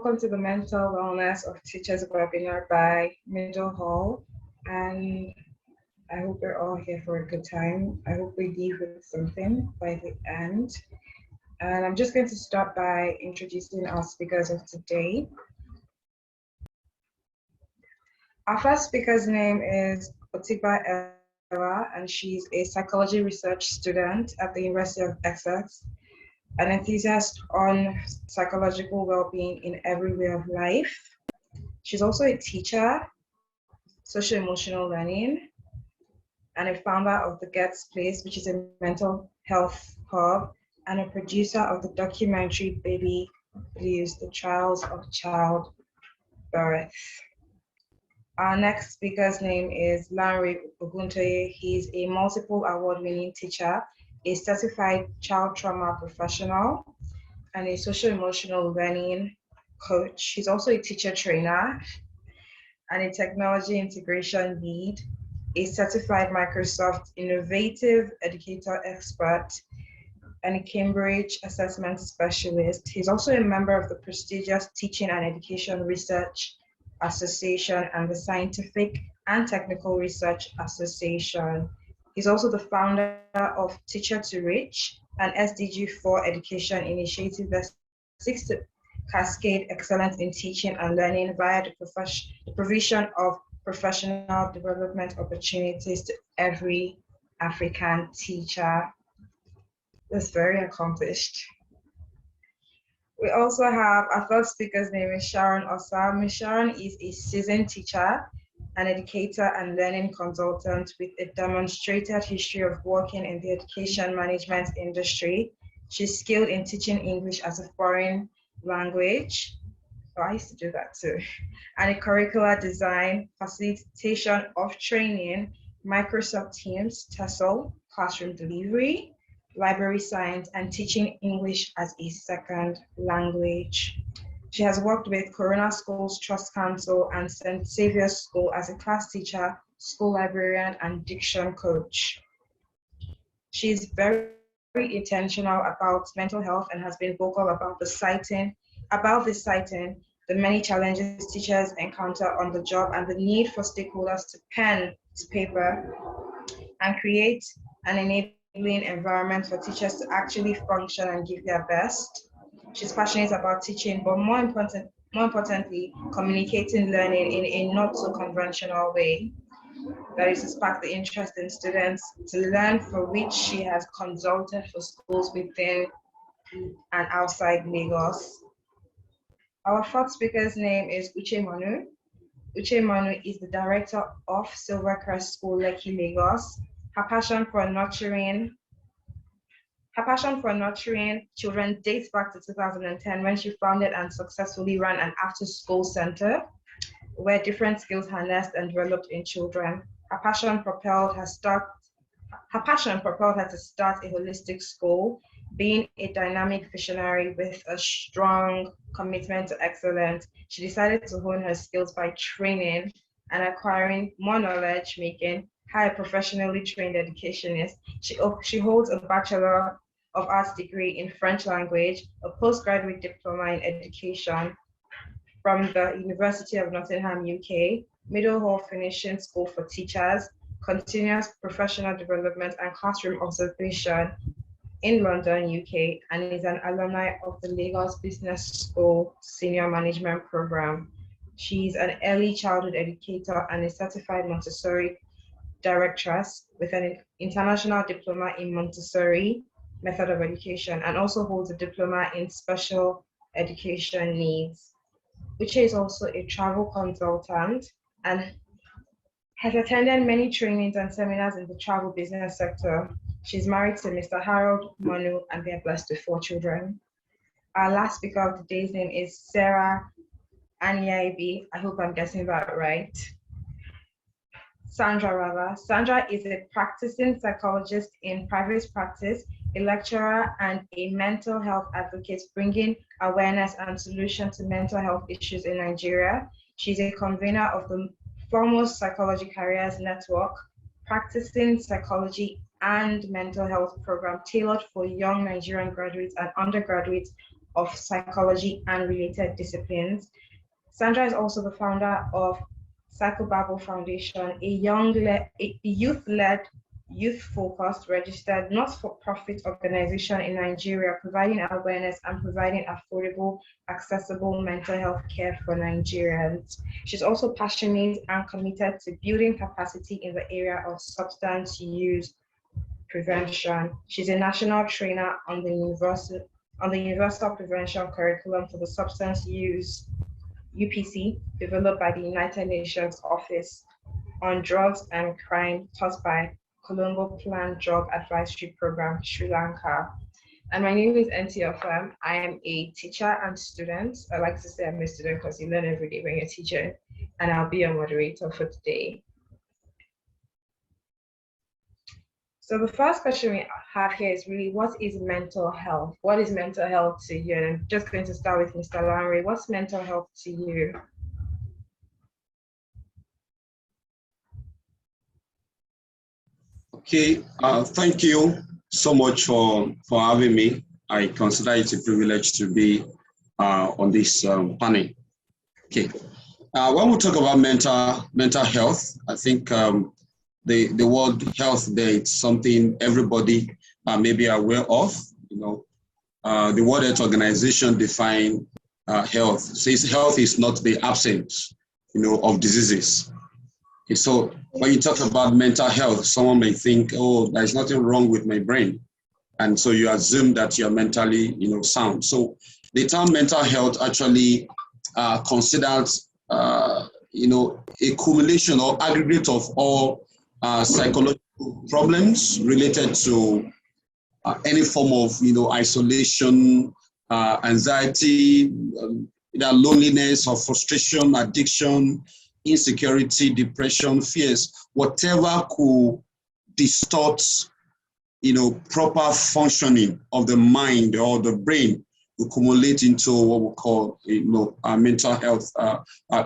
welcome to the Mental Wellness of Teachers webinar by Middle Hall. And I hope you're all here for a good time. I hope we leave with something by the end. And I'm just going to start by introducing our speakers of today. Our first speaker's name is Otiba Ewa, and she's a psychology research student at the University of Essex, an enthusiast on psychological well-being in every way of life. She's also a teacher, social emotional learning, and a founder of the Gets Place, which is a mental health hub, and a producer of the documentary Baby Blues, The Trials of Childbirth. Our next speaker's name is Larry Oguntoye. He's a multiple award-winning teacher, a certified child trauma professional, and a social emotional learning coach. He's also a teacher trainer and a technology integration lead, a certified Microsoft innovative educator expert, and a Cambridge assessment specialist. He's also a member of the prestigious Teaching and Education Research Association and the Scientific and Technical Research Association. He's also the founder of Teacher to Reach, an SDG 4 education initiative that seeks to cascade excellence in teaching and learning via the provision of professional development opportunities to every African teacher. That's very accomplished. We also have our third speaker's name is Sharon Osa. Ms. Sharon is a seasoned teacher, an educator and learning consultant with a demonstrated history of working in the education management industry. She's skilled in teaching English as a foreign language. Oh, I used to do that too. And a curricular design, facilitation of training, Microsoft Teams, TESOL, classroom delivery, library science, and teaching English as a second language. She has worked with Corona Schools Trust Council and St. Xavier's School as a class teacher, school librarian, and diction coach. She's very intentional about mental health and has been vocal about citing the many challenges teachers encounter on the job and the need for stakeholders to pen to paper and create an enabling environment for teachers to actually function and give their best. She's passionate about teaching, but more importantly, communicating learning in a not so conventional way. That is to spark the interest in students to learn, for which she has consulted for schools within and outside Lagos. Our fourth speaker's name is Uche Manu. Uche Manu is the director of Silvercrest School, Lekki, Lagos. Her passion for nurturing children dates back to 2010 when she founded and successfully ran an after-school center where different skills harnessed and developed in children. Her passion propelled her to start a holistic school, being a dynamic visionary with a strong commitment to excellence. She decided to hone her skills by training and acquiring more knowledge, making her a professionally trained educationist. She holds a Bachelor of Arts degree in French language, a postgraduate diploma in education from the University of Nottingham, UK, Middle Hall Finishing School for Teachers, continuous professional development and classroom observation in London, UK, and is an alumni of the Lagos Business School Senior Management Program. She's an early childhood educator and a certified Montessori directress with an international diploma in Montessori method of education, and also holds a diploma in special education needs. Uche is also a travel consultant and has attended many trainings and seminars in the travel business sector. She's married to Mr. Harold Manu and they're blessed with 4 children. Our last speaker of today's name is Sarah Anyaibi. I hope I'm getting that right. Sandra is a practicing psychologist in private practice, a lecturer, and a mental health advocate, bringing awareness and solution to mental health issues in Nigeria. She's a convener of the Foremost Psychology Careers Network, practicing psychology and mental health program tailored for young Nigerian graduates and undergraduates of psychology and related disciplines. Sandra is also the founder of Psychobabble Foundation, a youth-led, youth-focused, registered, not-for-profit organization in Nigeria, providing awareness and providing affordable, accessible mental health care for Nigerians. She's also passionate and committed to building capacity in the area of substance use prevention. She's a national trainer on the Universal Prevention Curriculum for the Substance Use UPC, developed by the United Nations Office on Drugs and Crime, taught by Colombo Planned Drug Advisory Program, Sri Lanka. And my name is Enti Ofam. I am a teacher and student. I like to say I'm a student because you learn every day when you're teaching, and I'll be a moderator for today. So the first question we have here is really, what is mental health? What is mental health to you? And I'm just going to start with Mr. Lanre. What's mental health to you? Okay, thank you so much for having me. I consider it a privilege to be on this panel. Okay, when we talk about mental health, I think the word health there, it's something everybody may be aware of. You know, the World Health Organization define health. Says health is not the absence, you know, of diseases. Okay, so when you talk about mental health, someone may think, oh, there's nothing wrong with my brain. And so you assume that you're mentally, you know, sound. So the term mental health actually considers, you know, a accumulation or aggregate of all psychological problems related to any form of, you know, isolation, anxiety, either loneliness or frustration, addiction, insecurity, depression, fears, whatever could distort, you know, proper functioning of the mind or the brain, accumulate into what we call, you know, mental health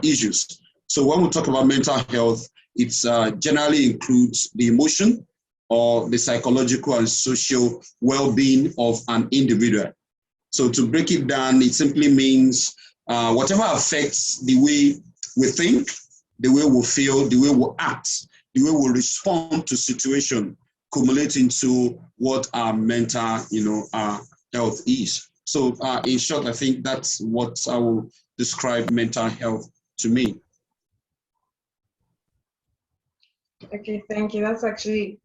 issues. So when we talk about mental health, it's generally includes the emotion or the psychological and social well-being of an individual. So to break it down, it simply means whatever affects the way we think, the way we feel, the way we act, the way we respond to situation, accumulate into what our mental, you know, health is. So in short, I think that's what I will describe mental health to me. Okay, thank you. That's actually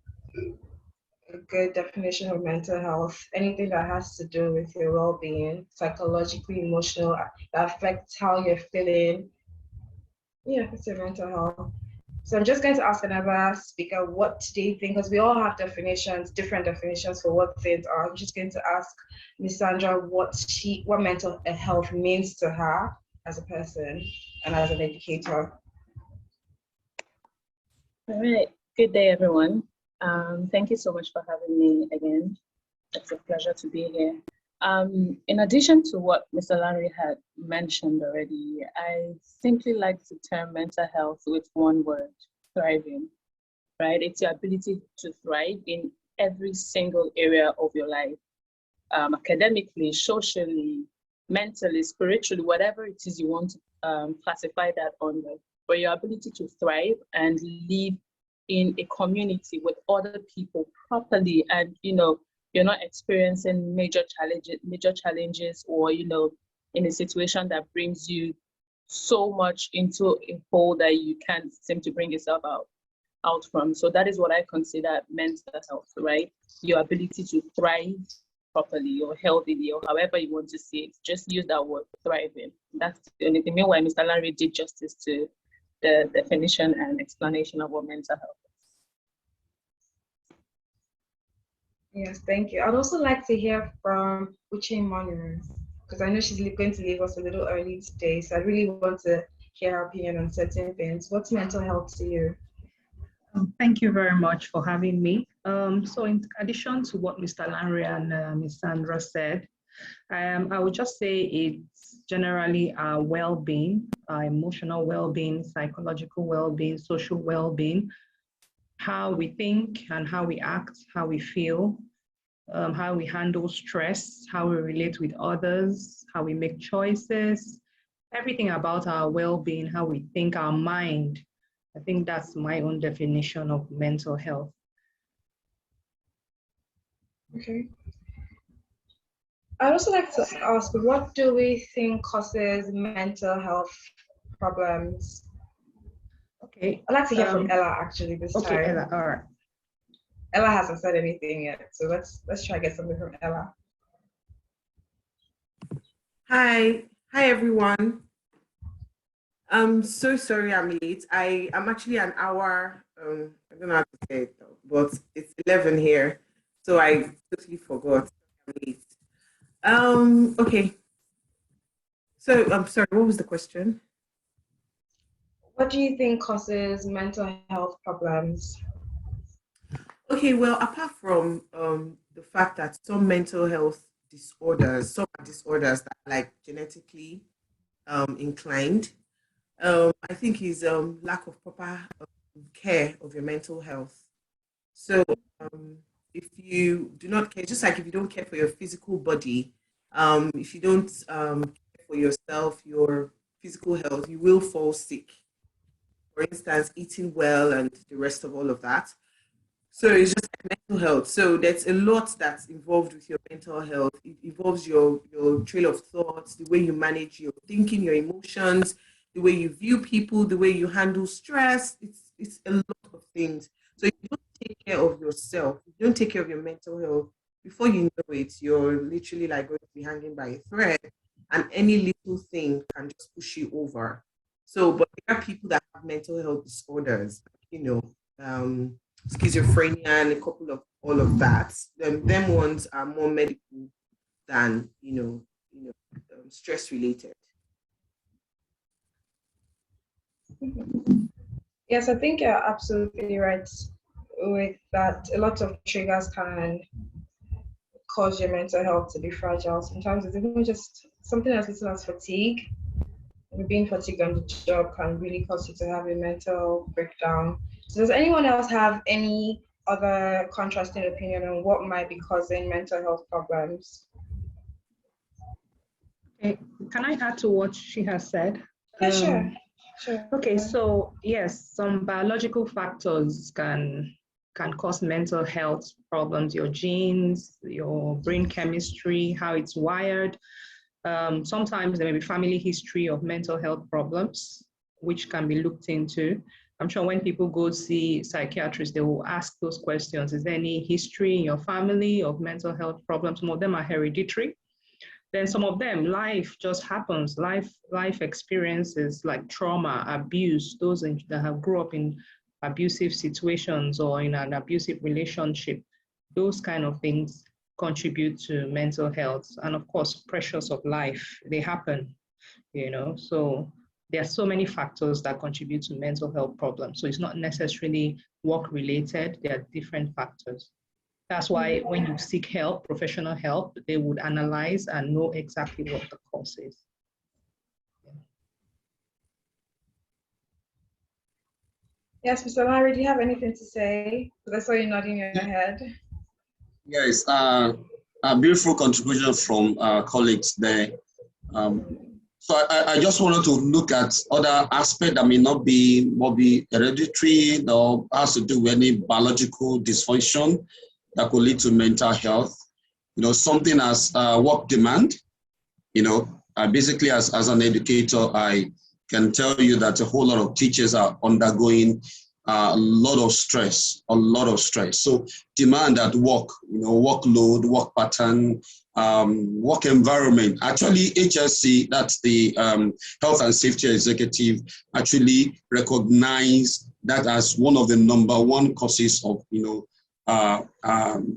a good definition of mental health. Anything that has to do with your well-being, psychologically, emotional, that affects how you're feeling. Yeah, it's your mental health. So I'm just going to ask another speaker, what do they think? Because we all have definitions, different definitions for what things are. I'm just going to ask Ms. Sandra what mental health means to her as a person and as an educator. All right. Good day, everyone. Thank you so much for having me again. It's a pleasure to be here. In addition to what Mr. Larry had mentioned already, I simply like to term mental health with one word: thriving, right? It's your ability to thrive in every single area of your life, academically, socially, mentally, spiritually, whatever it is you want to classify that under, but your ability to thrive and live in a community with other people properly, and, you know, you're not experiencing major challenges, or, you know, in a situation that brings you so much into a hole that you can't seem to bring yourself out from. So that is what I consider mental health, right? Your ability to thrive properly or healthily, or however you want to see it. Just use that word, thriving. That's the only thing. Meanwhile, Mr. Larry did justice to the definition and explanation of what mental health is. Yes, thank you. I'd also like to hear from Uche Monroe, because I know she's going to leave us a little early today. So I really want to hear her opinion on certain things. What's mental health to you? Thank you very much for having me. So in addition to what Mr. Lanre and Ms. Sandra said, I would just say it's generally our well-being, our emotional well-being, psychological well-being, social well-being, how we think and how we act, how we feel, how we handle stress, how we relate with others, how we make choices, everything about our well-being, how we think, our mind. I think that's my own definition of mental health. Okay. I'd also like to ask, what do we think causes mental health problems? Okay. I'd like to hear from Ella actually this Okay, time. Ella, all right. Ella hasn't said anything yet, so let's try to get something from Ella. Hi everyone. I'm so sorry I'm late. I'm actually an hour, I don't know how to say it, but it's 11 here, so I totally forgot I'm late. Okay. So I'm sorry, what was the question? What do you think causes mental health problems? Okay, well, apart from the fact that some mental health disorders, some are disorders that are like genetically inclined, I think is lack of proper care of your mental health. So if you do not care, just like if you don't care for your physical body, if you don't care for yourself, your physical health, you will fall sick. For instance, eating well and the rest of all of that. So it's just like mental health. So there's a lot that's involved with your mental health. It involves your trail of thoughts, the way you manage your thinking, your emotions, the way you view people, the way you handle stress. It's a lot of things. So if you don't take care of yourself, if you don't take care of your mental health, before you know it, you're literally like going to be hanging by a thread, and any little thing can just push you over. So, but there are people that have mental health disorders, schizophrenia and a couple of all of that. Them ones are more medical than stress related. Yes, I think you're absolutely right with that. A lot of triggers can cause your mental health to be fragile. Sometimes it's even just something as little as fatigue. Being fatigued on the job can really cause you to have a mental breakdown. So does anyone else have any other contrasting opinion on what might be causing mental health problems? Okay. Can I add to what she has said? Yeah, sure. Okay, so yes, some biological factors can cause mental health problems, your genes, your brain chemistry, how it's wired. Sometimes there may be family history of mental health problems, which can be looked into. I'm sure when people go see psychiatrists, they will ask those questions. Is there any history in your family of mental health problems? Some of them are hereditary. Then some of them, life just happens. Life experiences like trauma, abuse, those that have grew up in abusive situations or in an abusive relationship, those kind of things contribute to mental health. And of course, pressures of life, they happen, So there are so many factors that contribute to mental health problems. So it's not necessarily work related, there are different factors. That's why when you seek help, professional help, they would analyze and know exactly what the cause is. Yes, Mr. Larry, do you have anything to say? Because I saw you nodding your head. Yes, a beautiful contribution from colleagues there. So I just wanted to look at other aspects that may not be hereditary or has to do with any biological dysfunction that could lead to mental health. Something as work demand. Basically as an educator, I can tell you that a whole lot of teachers are undergoing a lot of stress. So demand at work, workload, work pattern, work environment. Actually, HSC, that's the Health and Safety Executive, actually recognize that as one of the number one causes of,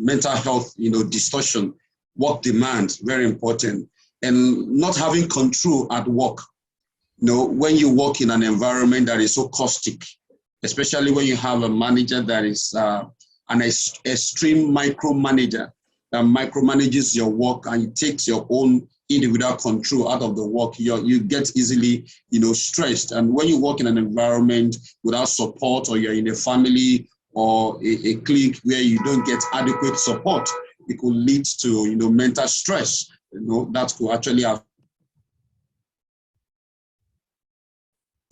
mental health, distortion. Work demand, very important. And not having control at work. When you work in an environment that is so caustic, especially when you have a manager that is an extreme micromanager that micromanages your work and takes your own individual control out of the work, you get easily, stressed. And when you work in an environment without support, or you're in a family or a clique where you don't get adequate support, it could lead to, mental stress, that could actually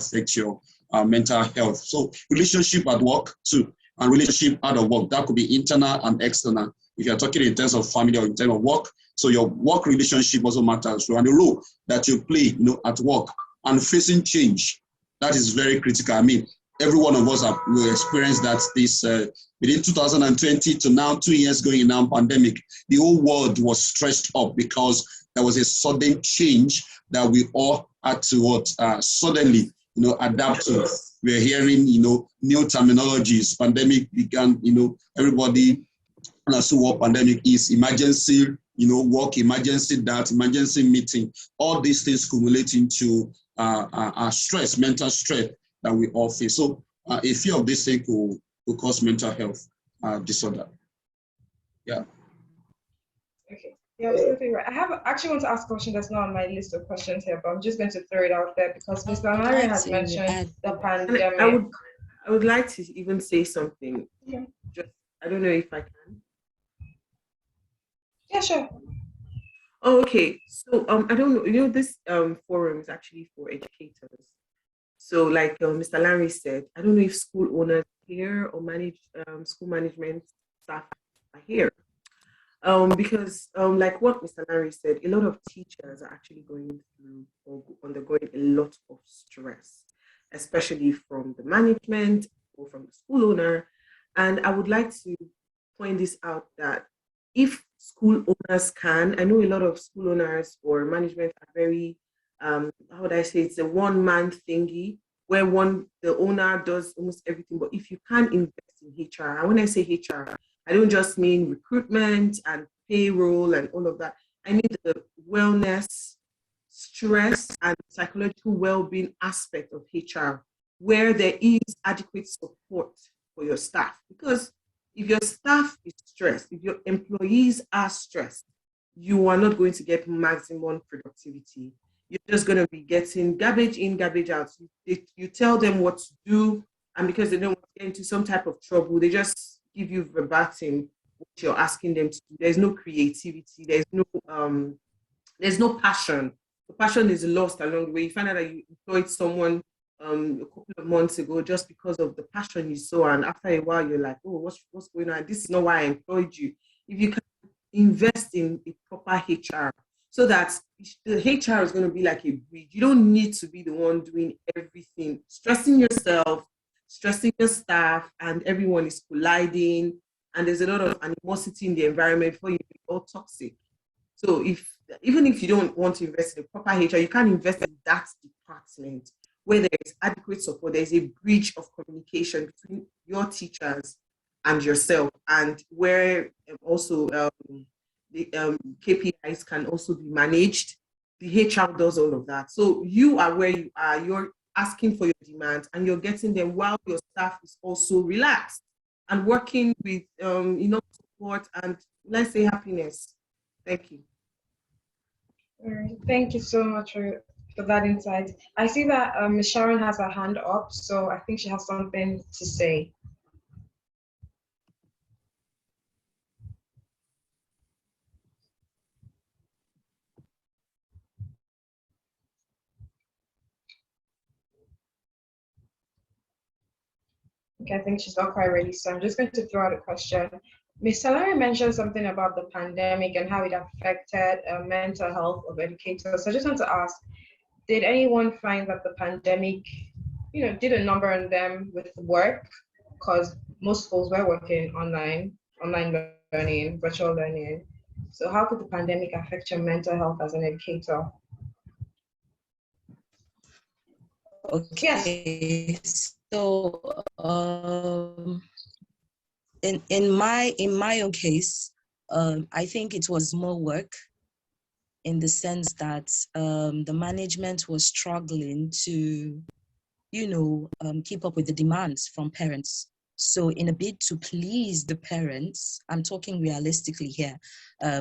affect your mental health. So relationship at work too, and relationship out of work, that could be internal and external. If you're talking in terms of family or in terms of work, so your work relationship also matters. So, and the role that you play, at work and facing change, that is very critical. I mean, every one of us will experience that this within 2020 to now, 2 years going in now pandemic, the whole world was stretched up because there was a sudden change that we all had to suddenly adapt to. We're hearing, new terminologies. Pandemic began, everybody understood what pandemic is. Emergency, work, emergency that, emergency meeting. All these things accumulate into stress, mental stress that we all face. So a few of these things will cause mental health disorder. Yeah. Okay. Yeah, absolutely right. Actually want to ask a question that's not on my list of questions here, but I'm just going to throw it out there because Mr. Mario has mentioned the pandemic. I would like to even say something. Yeah. Just, I don't know if I can. Yeah, sure. Oh, okay. So I don't know. This forum is actually for educators. So like Mr. Larry said, I don't know if school owners here or school management staff are here. Because like what Mr. Larry said, a lot of teachers are actually going through or undergoing a lot of stress, especially from the management or from the school owner. And I would like to point this out that if school owners can, I know a lot of school owners or management are very, how would I say, it's a one-man thingy where the owner does almost everything. But if you can invest in HR, and when I say HR, I don't just mean recruitment and payroll and all of that. I mean the wellness, stress, and psychological well-being aspect of HR, where there is adequate support for your staff. Because if your staff is stressed, if your employees are stressed, you are not going to get maximum productivity. You're just going to be getting garbage in, garbage out. You tell them what to do, and because they don't want to get into some type of trouble, they just give you verbatim what you're asking them to do. There's no creativity. There's no passion. The passion is lost along the way. You find out that you employed someone a couple of months ago just because of the passion you saw, and after a while you're like, oh, what's going on? This is not why I employed you. If you can invest in a proper HR, so that the HR is going to be like a bridge. You don't need to be the one doing everything, stressing yourself, stressing your staff, and everyone is colliding, and there's a lot of animosity in the environment before you be all toxic. So even if you don't want to invest in a proper HR, you can invest in that department where there is adequate support. There's a bridge of communication between your teachers and yourself, and where also the KPIs can also be managed. The HR does all of that. So you are where you are. You're asking for your demands, and you're getting them while your staff is also relaxed and working with enough support and, let's say, happiness. Thank you. All right. Thank you so much for that insight. I see that Ms. Sharon has her hand up, so I think she has something to say. Okay, I think she's not quite ready, so I'm just going to throw out a question. Ms. Salari mentioned something about the pandemic and how it affected mental health of educators. So I just want to ask, did anyone find that the pandemic, did a number on them with work? Because most schools were working online learning, virtual learning. So how could the pandemic affect your mental health as an educator? Okay, yes. So in my own case, I think it was more work, in the sense that the management was struggling to, keep up with the demands from parents. So in a bid to please the parents, I'm talking realistically here,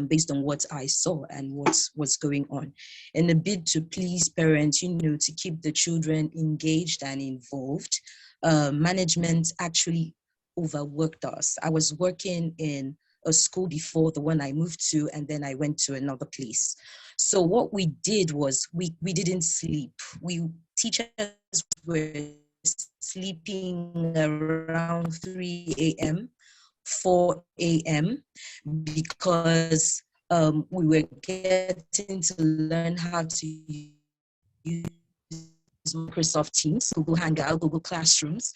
based on what I saw and what was going on. In a bid to please parents, to keep the children engaged and involved, management actually overworked us. I was working in a school before the one I moved to, and then I went to another place. So what we did was we didn't sleep. Teachers were sleeping around 3 a.m., 4 a.m. because we were getting to learn how to use Microsoft Teams, Google Hangout, Google Classrooms,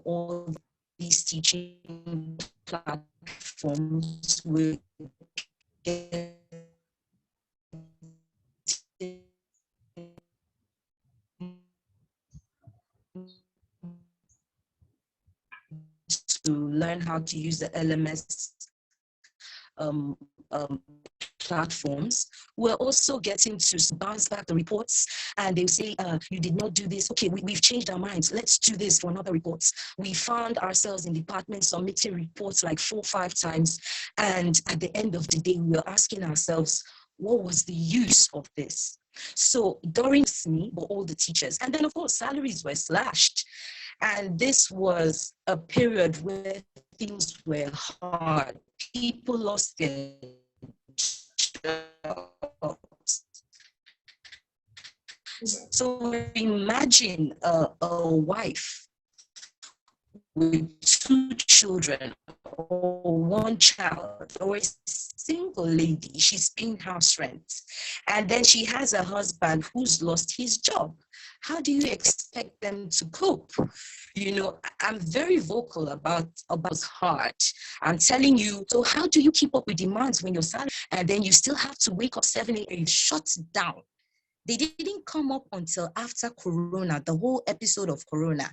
all these teaching platforms were getting to learn how to use the LMS um, platforms. We're also getting to bounce back the reports, and they'll say, you did not do this. Okay, we've changed our minds. Let's do this for another reports. We found ourselves in departments submitting reports like 4 or 5 times. And at the end of the day, we were asking ourselves, what was the use of this? So during me, but all the teachers, and then of course, salaries were slashed. And this was a period where things were hard. People lost their jobs. So imagine a wife with 2 children or 1 child, or a single lady, she's paying house rent, and then she has a husband who's lost his job. How do you expect them to cope? You know, I'm very vocal about hard. I'm telling you, so how do you keep up with demands when you're salary and then you still have to wake up 7 a.m. shut down? They didn't come up until after Corona, the whole episode of Corona.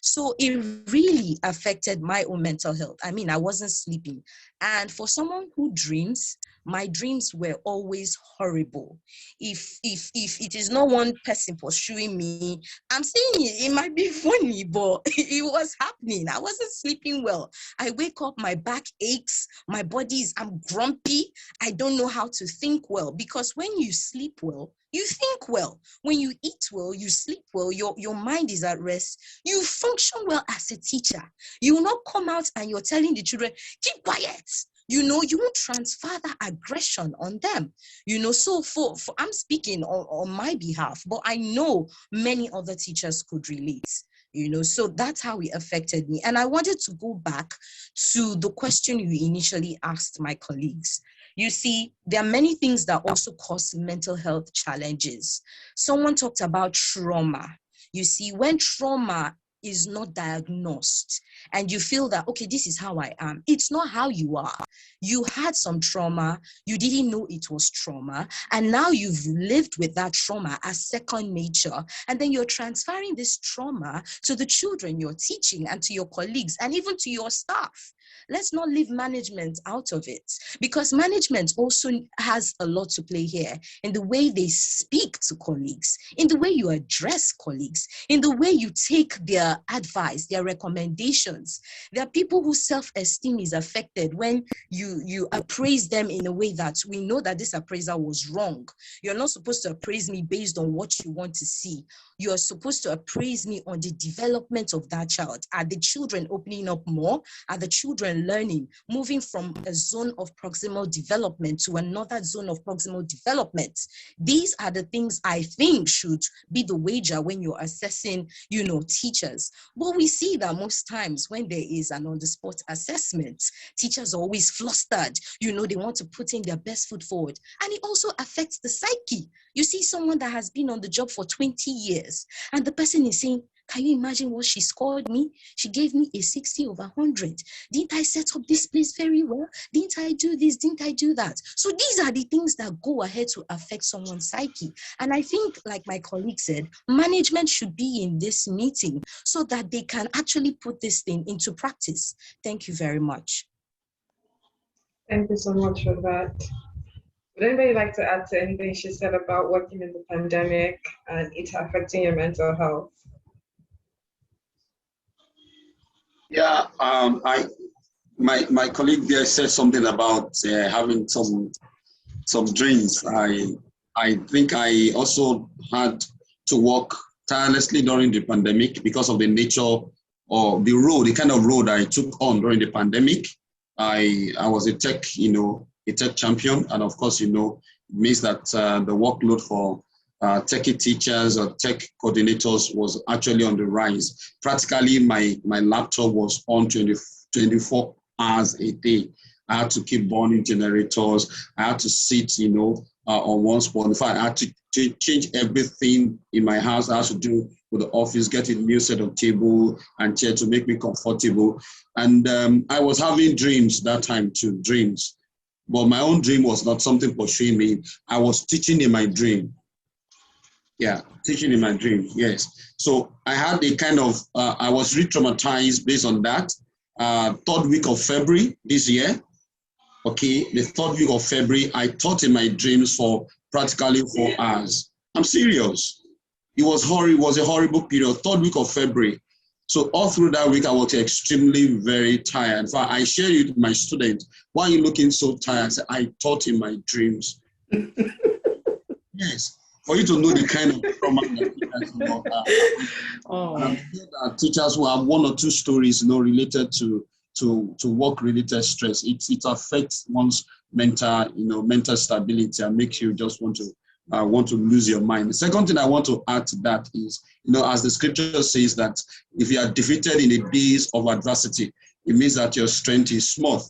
So it really affected my own mental health. I mean, I wasn't sleeping. And for someone who dreams, my dreams were always horrible. If it is not one person pursuing me, I'm saying it might be funny, but it was happening. I wasn't sleeping well. I wake up, my back aches, I'm grumpy. I don't know how to think well, because when you sleep well, you think well. When you eat well, you sleep well, your mind is at rest, you function well as a teacher. You will not come out and you're telling the children, keep quiet. You know, you won't transfer that aggression on them. You know, so for I'm speaking on my behalf, but I know many other teachers could relate. You know, so that's how it affected me. And I wanted to go back to the question you initially asked my colleagues. You see, there are many things that also cause mental health challenges. Someone talked about trauma. You see, when trauma is not diagnosed and you feel that, okay, this is how I am, it's not how you are. You had some trauma, you didn't know it was trauma, and now you've lived with that trauma as second nature, and then you're transferring this trauma to the children you're teaching and to your colleagues and even to your staff. Let's not leave management out of it, because management also has a lot to play here in the way they speak to colleagues, in the way you address colleagues, in the way you take their advice, their recommendations. There are people whose self-esteem is affected when you appraise them in a way that we know that this appraisal was wrong. You're not supposed to appraise me based on what you want to see. You're supposed to appraise me on the development of that child. Are the children opening up more? Are the children learning, moving from a zone of proximal development to another zone of proximal development? These are the things I think should be the wager when you're assessing, you know, teachers. But we see that most times when there is an on-the-spot assessment, teachers are always flustered. You know, they want to put in their best foot forward. And it also affects the psyche. You see someone that has been on the job for 20 years, and the person is saying, can you imagine what she scored me? She gave me a 60 over 100. Didn't I set up this place very well? Didn't I do this? Didn't I do that? So these are the things that go ahead to affect someone's psyche. And I think, like my colleague said, management should be in this meeting so that they can actually put this thing into practice. Thank you very much. Thank you so much for that. Would anybody like to add to anything she said about working in the pandemic and it affecting your mental health? Yeah, my colleague there said something about having some dreams. I think I also had to work tirelessly during the pandemic because of the nature or the kind of road I took on during the pandemic. I was a tech, a tech champion. And of course, it means that the workload for techie teachers or tech coordinators was actually on the rise. Practically, my laptop was on 24 hours a day. I had to keep burning generators. I had to sit, on one spot. In fact, I had to change everything in my house. I had to do with the office, get a new set of table and chair to make me comfortable. And I was having dreams that time too, dreams. But my own dream was not something pursuing me. I was teaching in my dream. Yeah, teaching in my dream, yes. So I had a kind of, I was re-traumatized based on that. Third week of February this year, okay, the third week of February, I taught in my dreams for practically 4 hours. I'm serious. It was horrible. It was a horrible period. Third week of February. So all through that week, I was extremely very tired. In fact, I shared it with my students. Why are you looking so tired? I said, I taught in my dreams. Yes. For you to know the kind of trauma that teachers who have one or two stories, related to work-related stress, it affects one's mental stability and makes you just want to lose your mind. The second thing I want to add to that is, as the scripture says that if you are defeated in the days of adversity, it means that your strength is small.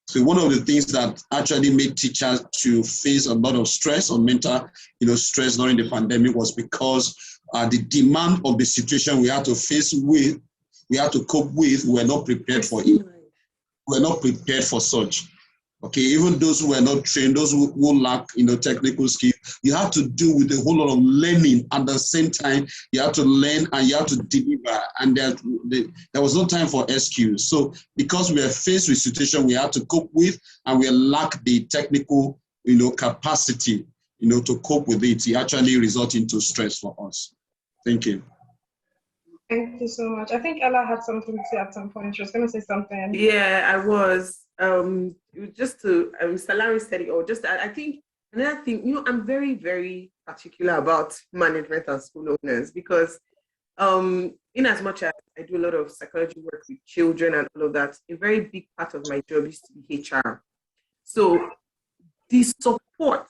So one of the things that actually made teachers to face a lot of stress or mental, stress during the pandemic was because the demand of the situation we had to cope with, we were not prepared for it. We were not prepared for such. Okay, even those who were not trained, those who lack, technical skill, you have to do with a whole lot of learning at the same time. You have to learn and you have to deliver, and there was no time for excuse. So because we are faced with situation we had to cope with, and we lack the technical, capacity, to cope with it, it actually results into stress for us. Thank you. Thank you so much. I think Ella had something to say at some point. She was going to say something. Yeah, I was. Just to Mr. Larry said it all. Just I think another thing, I'm very, very particular about management and school owners because, in as much as I do a lot of psychology work with children and all of that, a very big part of my job is to be HR. So the support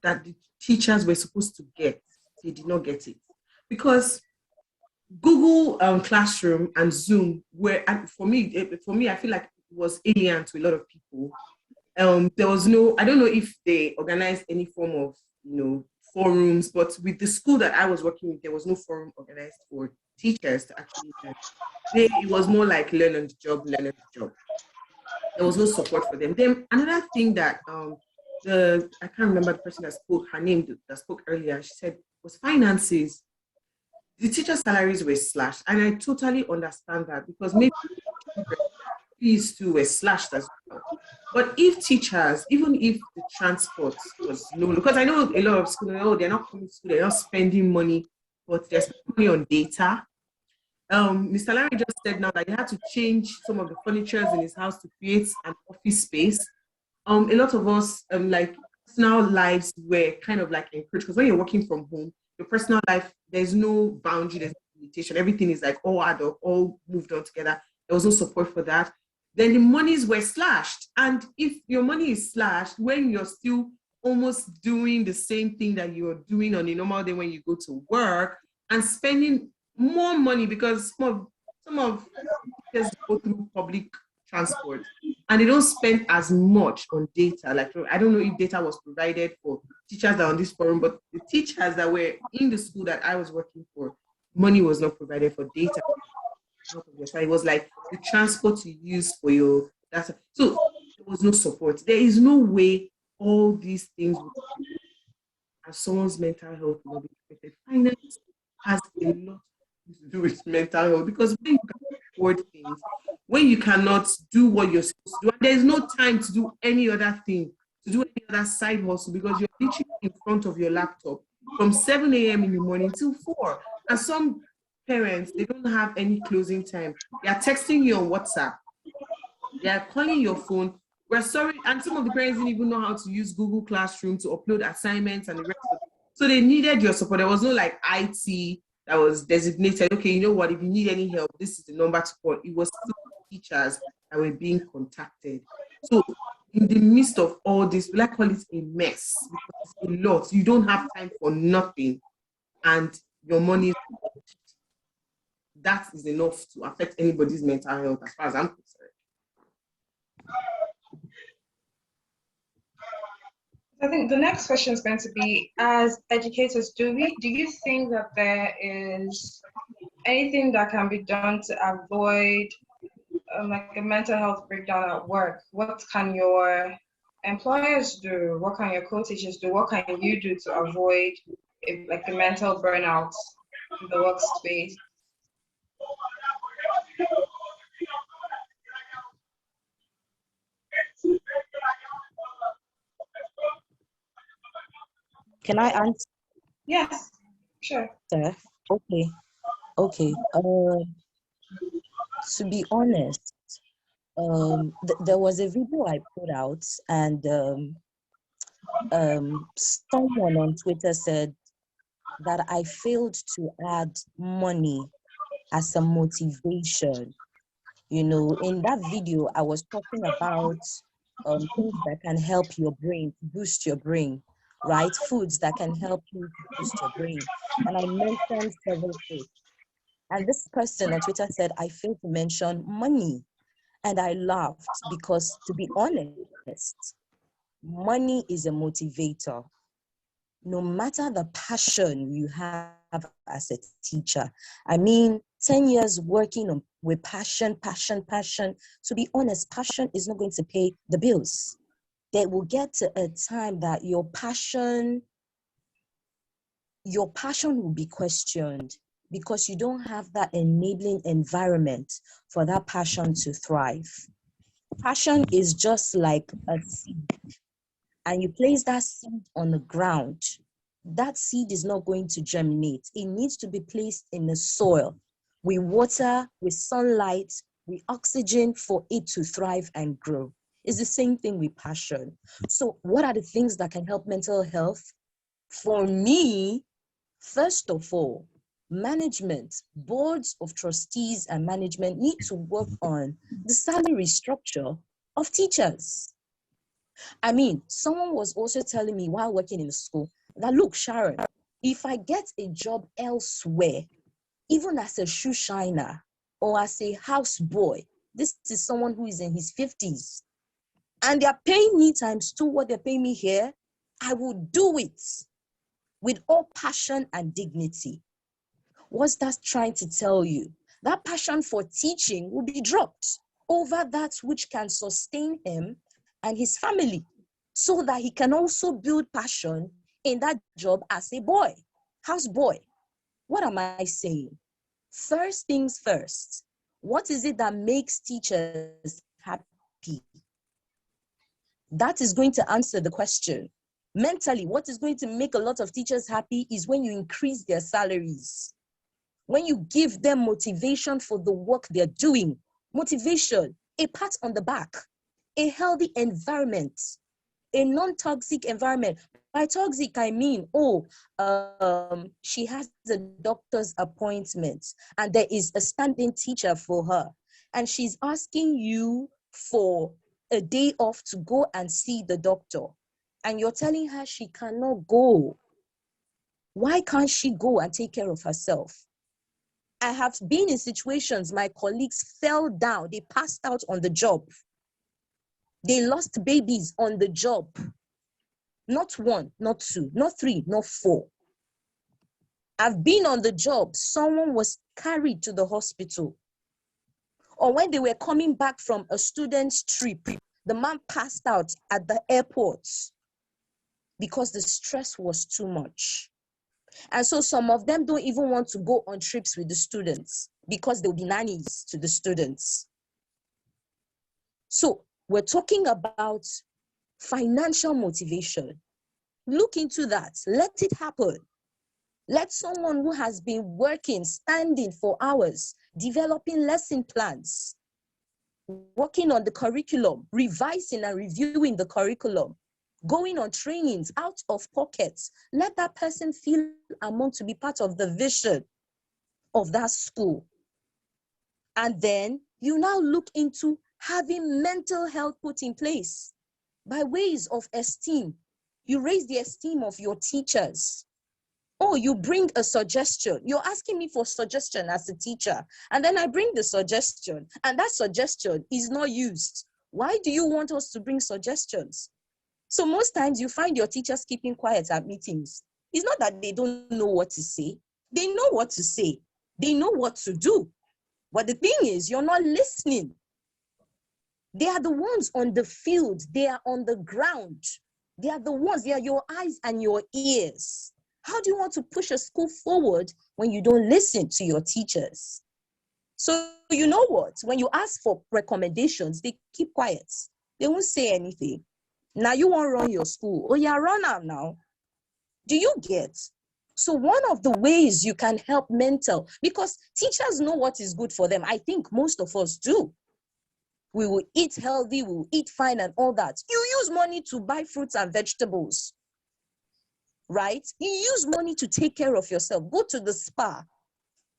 that the teachers were supposed to get, they did not get it because Google Classroom and Zoom were, for me, I feel like it was alien to a lot of people. There was no, I don't know if they organized any form of, forums, but with the school that I was working with, there was no forum organized for teachers to actually learn. It was more like learn on the job. There was no support for them. Then another thing that I can't remember the person that spoke, her name that spoke earlier, she said was finances. The teacher salaries were slashed, and I totally understand that because maybe fees too were slashed as well. But if teachers, even if the transport was low, because I know a lot of schools, they're not coming to school, they're not spending money, but they're spending money on data. Mr. Larry just said now that he had to change some of the furniture in his house to create an office space. A lot of us, like personal lives were kind of like encouraged because when you're working from home, your personal life, there's no boundary, there's no limitation. Everything is like all add up, all moved on together. There was no support for that. Then the monies were slashed. And if your money is slashed, when you're still almost doing the same thing that you're doing on a normal day when you go to work and spending more money because some of teachers go through public transport and they don't spend as much on data. Like, I don't know if data was provided for teachers that are on this forum, but the teachers that were in the school that I was working for, money was not provided for data. It was like the transport you use for your data. So there was no support. There is no way all these things would and someone's mental health will be affected. Finance has a lot to do with mental health because when you can afford things, when you cannot do what you're supposed to do, and there's no time to do any other thing, to do any other side hustle because you're literally in front of your laptop from 7 a.m. in the morning till 4. And some parents, they don't have any closing time. They are texting you on WhatsApp. They are calling your phone. We're sorry. And some of the parents didn't even know how to use Google Classroom to upload assignments and the rest of it. So they needed your support. There was no like IT that was designated. Okay, you know what? If you need any help, this is the number to call. It was still teachers that were being contacted. So in the midst of all this, will I call it a mess? Because it's a lot. You don't have time for nothing, and your money, that is enough to affect anybody's mental health as far as I'm concerned. I think the next question is going to be, as educators, do you think that there is anything that can be done to avoid like a mental health breakdown at work? What can your employers do? What can your co-teachers do? What can you do to avoid like the mental burnout in the workspace? Can I answer? Yes, sure. Okay. To be honest, there was a video I put out, and someone on Twitter said that I failed to add money as a motivation. You know, in that video, I was talking about things that can help your brain, boost your brain, right? Foods that can help you boost your brain. And I mentioned several foods. And this person on Twitter said, I failed to mention money. And I laughed because, to be honest, money is a motivator. No matter the passion you have as a teacher. I mean, 10 years working with passion. To be honest, passion is not going to pay the bills. There will get to a time that your passion will be questioned because you don't have that enabling environment for that passion to thrive. Passion is just like a seed, and you place that seed on the ground. That seed is not going to germinate. It needs to be placed in the soil with water, with sunlight, with oxygen for it to thrive and grow. It's the same thing with passion. So what are the things that can help mental health? For me, first of all, management, boards of trustees and management need to work on the salary structure of teachers. I mean, someone was also telling me while working in the school that, look, Sharon, if I get a job elsewhere, even as a shoe shiner or as a house boy, this is someone who is in his 50s, and they're paying me times 2 what they're paying me here, I will do it with all passion and dignity. What's that trying to tell you? That passion for teaching will be dropped over that which can sustain him and his family, so that he can also build passion in that job as a boy, house boy. What am I saying? First things first, what is it that makes teachers happy? That is going to answer the question. Mentally, what is going to make a lot of teachers happy is when you increase their salaries, when you give them motivation for the work they're doing. Motivation, a pat on the back, a healthy environment, a non-toxic environment. By toxic, I mean, she has a doctor's appointment and there is a standing teacher for her, and she's asking you for a day off to go and see the doctor, and you're telling her she cannot go. Why can't she go and take care of herself? I have been in situations my colleagues fell down, they passed out on the job. They lost babies on the job. Not 1, not 2, not 3, not 4. I've been on the job, someone was carried to the hospital. Or when they were coming back from a student's trip, the man passed out at the airport because the stress was too much. And so some of them don't even want to go on trips with the students because they'll be nannies to the students. So we're talking about financial motivation. Look into that. Let it happen. Let someone who has been working, standing for hours, developing lesson plans, working on the curriculum, revising and reviewing the curriculum, going on trainings out of pockets. Let that person feel among to be part of the vision of that school. And then you now look into having mental health put in place by ways of esteem. You raise the esteem of your teachers. Oh, you bring a suggestion. You're asking me for suggestion as a teacher. And then I bring the suggestion, and that suggestion is not used. Why do you want us to bring suggestions? So most times you find your teachers keeping quiet at meetings. It's not that they don't know what to say. They know what to say. They know what to do. But the thing is, you're not listening. They are the ones on the field. They are on the ground. They are the ones, they are your eyes and your ears. How do you want to push a school forward when you don't listen to your teachers? So you know what? When you ask for recommendations, they keep quiet. They won't say anything. Now you want to run your school. Oh yeah, run out now. Do you get? So one of the ways you can help mental, because teachers know what is good for them. I think most of us do. We will eat healthy, we will eat fine and all that. You use money to buy fruits and vegetables, right? You use money to take care of yourself. Go to the spa,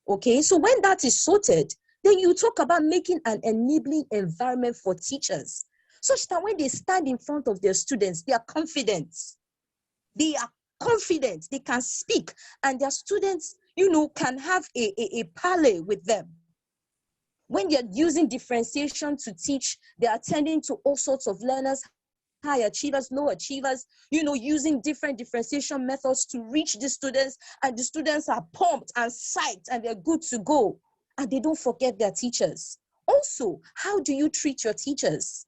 okay? So when that is sorted, then you talk about making an enabling environment for teachers, such that when they stand in front of their students, they are confident. They are confident, they can speak, and their students, can have a parley with them. When they're using differentiation to teach, they're attending to all sorts of learners, high achievers, low achievers, using different differentiation methods to reach the students, and the students are pumped and psyched and they're good to go. And they don't forget their teachers. Also, how do you treat your teachers?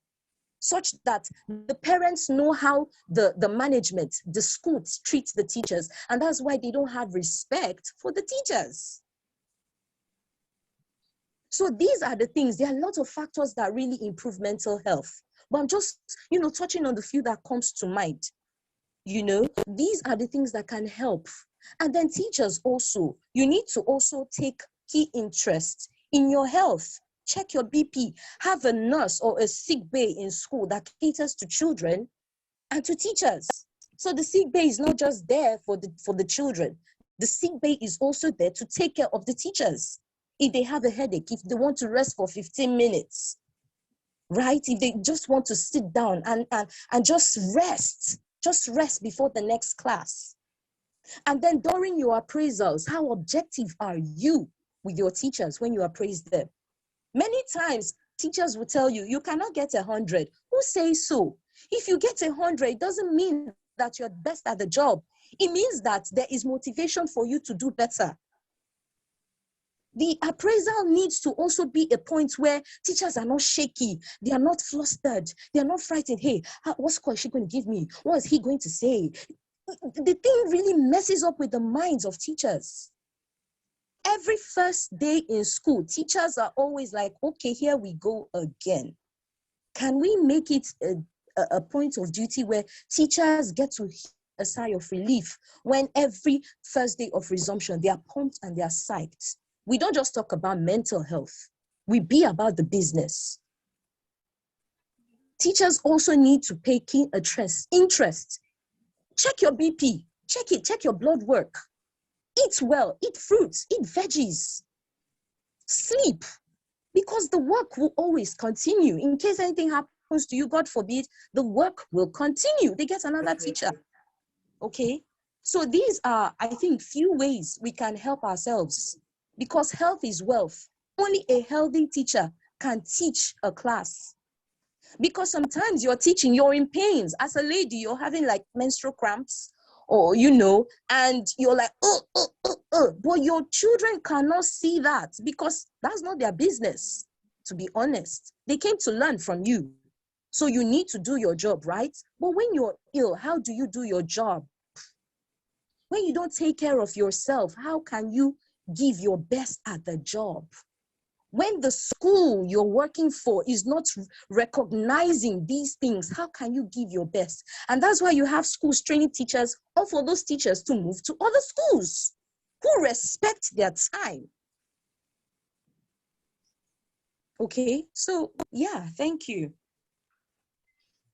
Such that the parents know how the management, the schools treat the teachers. And that's why they don't have respect for the teachers. So these are the things. There are a lot of factors that really improve mental health. But I'm just, touching on the few that comes to mind. These are the things that can help. And then teachers also, you need to also take key interest in your health. Check your BP. Have a nurse or a sick bay in school that caters to children and to teachers. So the sick bay is not just there for the children. The sick bay is also there to take care of the teachers. If they have a headache, if they want to rest for 15 minutes, right? If they just want to sit down and just rest before the next class. And then during your appraisals, how objective are you with your teachers when you appraise them? Many times, teachers will tell you, you cannot get 100. Who says so? If you get 100, it doesn't mean that you're best at the job. It means that there is motivation for you to do better. The appraisal needs to also be a point where teachers are not shaky. They are not flustered. They are not frightened. Hey, what score is she going to give me? What is he going to say? The thing really messes up with the minds of teachers. Every first day in school, teachers are always like, okay, here we go again. Can we make it a point of duty where teachers get to a sigh of relief when every first day of resumption, they are pumped and they are psyched? We don't just talk about mental health. We be about the business. Teachers also need to pay keen interest. Check your BP, check your blood work. Eat well, eat fruits, eat veggies. Sleep, because the work will always continue. In case anything happens to you, God forbid, the work will continue. They get another teacher, okay? So these are, I think, few ways we can help ourselves, because health is wealth. Only a healthy teacher can teach a class. Because sometimes you're teaching, you're in pains. As a lady, you're having like menstrual cramps, or, and you're like, but your children cannot see that because that's not their business, to be honest. They came to learn from you. So you need to do your job, right? But when you're ill, how do you do your job? When you don't take care of yourself, how can you give your best at the job? When the school you're working for is not recognizing these things, how can you give your best? And that's why you have schools training teachers, or for those teachers to move to other schools who respect their time. Okay, so yeah, thank you.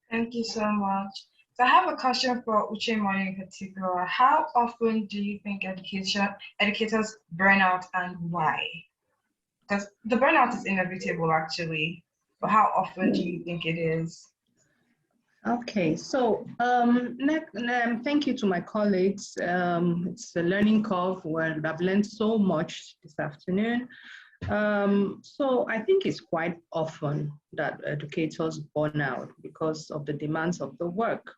Thank you so much. So I have a question for Uchemoni in particular. How often do you think educators burn out, and why? Because the burnout is inevitable, actually. Or how often do you think it is? Okay, so thank you to my colleagues. It's a learning curve where I've learned so much this afternoon. So I think it's quite often that educators burn out because of the demands of the work.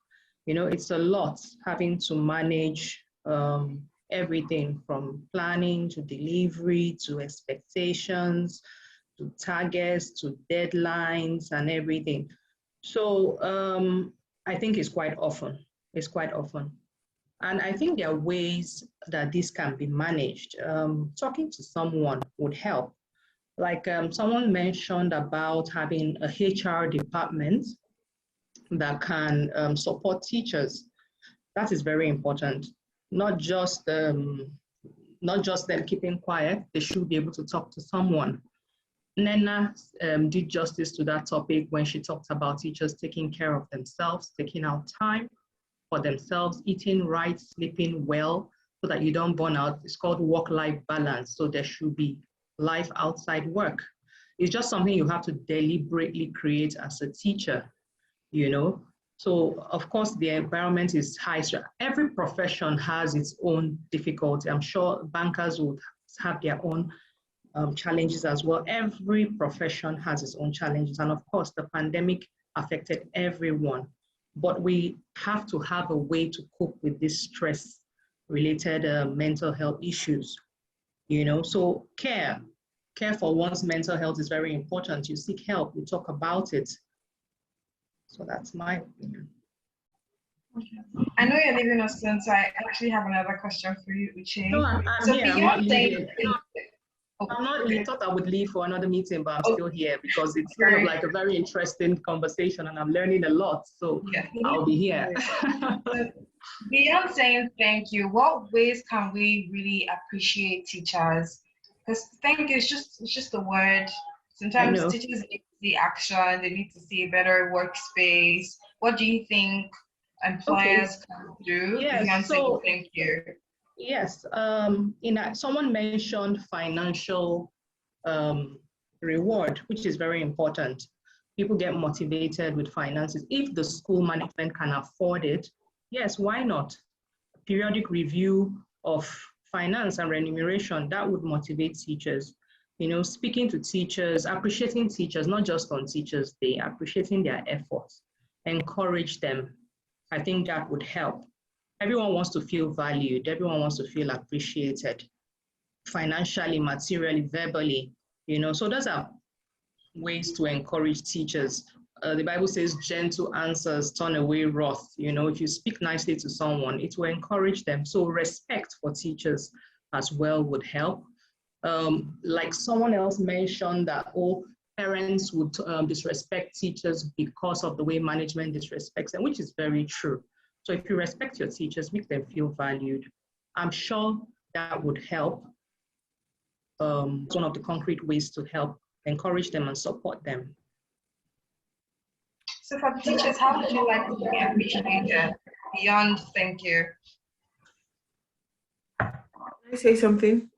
You know, it's a lot having to manage everything from planning to delivery to expectations to targets to deadlines and everything. So I think it's quite often. It's quite often. And I think there are ways that this can be managed. Talking to someone would help. Like someone mentioned about having a HR department that can support teachers. That is very important. Not just them keeping quiet, they should be able to talk to someone. Nena did justice to that topic when she talked about teachers taking care of themselves, taking out time for themselves, eating right, sleeping well, so that you don't burn out. It's called work-life balance. So there should be life outside work. It's just something you have to deliberately create as a teacher, you know? So of course the environment is high stress. Every profession has its own difficulty. I'm sure bankers would have their own challenges as well. Every profession has its own challenges. And of course, the pandemic affected everyone. But we have to have a way to cope with this stress-related mental health issues. You know, so care for one's mental health is very important. You seek help, you talk about it. So that's my opinion. I know you're leaving us soon, so I actually have another question for you, Uche. No, I'm so here. I'm not leaving. I'm not, okay. I thought I would leave for another meeting, but I'm still here because it's kind of like a very interesting conversation and I'm learning a lot. So yeah. I'll be here. So beyond saying thank you, what ways can we really appreciate teachers? Because thank you is just a word. Sometimes teachers need to see action, they need to see a better workspace. What do you think employers can do beyond saying thank you? Yes, someone mentioned financial reward, which is very important. People get motivated with finances. If the school management can afford it, yes, why not? Periodic review of finance and remuneration, that would motivate teachers. You know, speaking to teachers, appreciating teachers, not just on Teachers' Day, appreciating their efforts, encourage them. I think that would help. Everyone wants to feel valued. Everyone wants to feel appreciated, financially, materially, verbally, you know. So those are ways to encourage teachers. The Bible says gentle answers turn away wrath. You know, if you speak nicely to someone, it will encourage them. So respect for teachers as well would help. Like someone else mentioned that, parents would disrespect teachers because of the way management disrespects them, which is very true. So if you respect your teachers, make them feel valued, I'm sure that would help. It's one of the concrete ways to help encourage them and support them. So for the teachers, how would you like to be appreciated beyond thank you? Can I say something?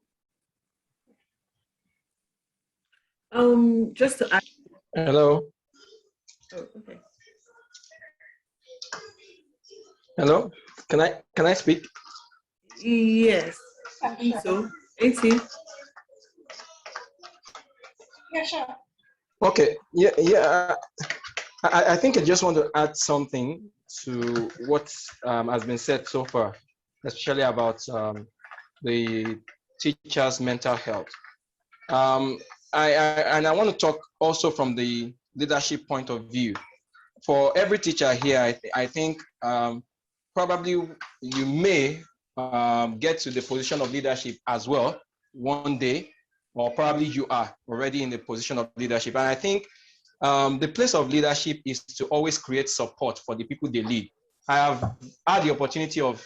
Just to add. Hello. Oh, okay. Hello. Can I speak? Yes, I think so. 18. Yeah, sure. Okay. Yeah. I think I just want to add something to what has been said so far, especially about the teachers' mental health. I want to talk also from the leadership point of view. For every teacher here, I think probably you may get to the position of leadership as well one day, or probably you are already in the position of leadership. And I think the place of leadership is to always create support for the people they lead. I have had the opportunity of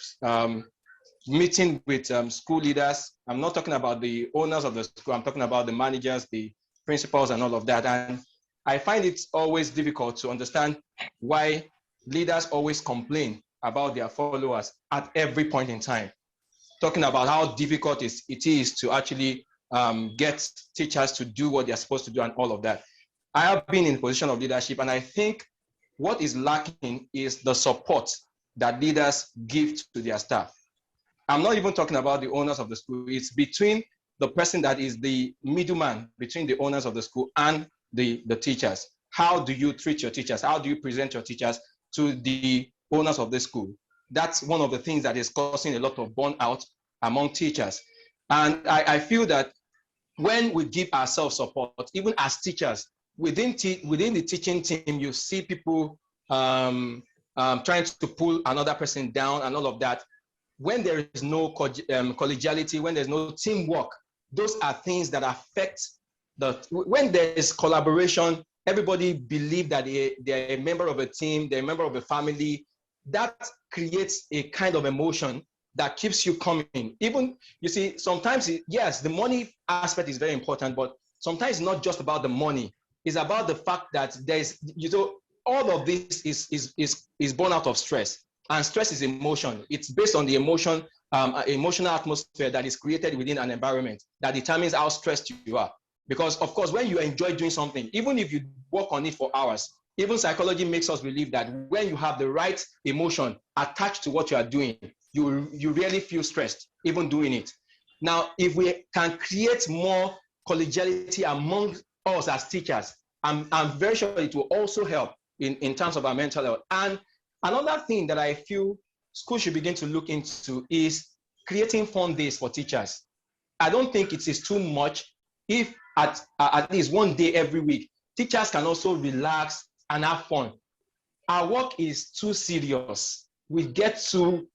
meeting with school leaders. I'm not talking about the owners of the school. I'm talking about the managers, the principals, and all of that. And I find it always difficult to understand why leaders always complain about their followers at every point in time, talking about how difficult it is to actually get teachers to do what they're supposed to do and all of that. I have been in a position of leadership, and I think what is lacking is the support that leaders give to their staff. I'm not even talking about the owners of the school. It's between the person that is the middleman between the owners of the school and the teachers. How do you treat your teachers? How do you present your teachers to the owners of the school? That's one of the things that is causing a lot of burnout among teachers. And I feel that when we give ourselves support, even as teachers, within the teaching team, you see people trying to pull another person down and all of that. When there is no collegiality, when there's no teamwork, those are things that affect when there is collaboration, everybody believes that they're a member of a team, they're a member of a family. That creates a kind of emotion that keeps you coming. Even, you see, sometimes, yes, the money aspect is very important, but sometimes it's not just about the money. It's about the fact that there's, all of this is born out of stress. And stress is emotion. It's based on the emotional atmosphere that is created within an environment that determines how stressed you are. Because, of course, when you enjoy doing something, even if you work on it for hours, even psychology makes us believe that when you have the right emotion attached to what you are doing, you really feel stressed, even doing it. Now, if we can create more collegiality among us as teachers, I'm very sure it will also help in terms of our mental health. And another thing that I feel schools should begin to look into is creating fun days for teachers. I don't think it is too much if at least one day every week, teachers can also relax and have fun. Our work is too serious. We get too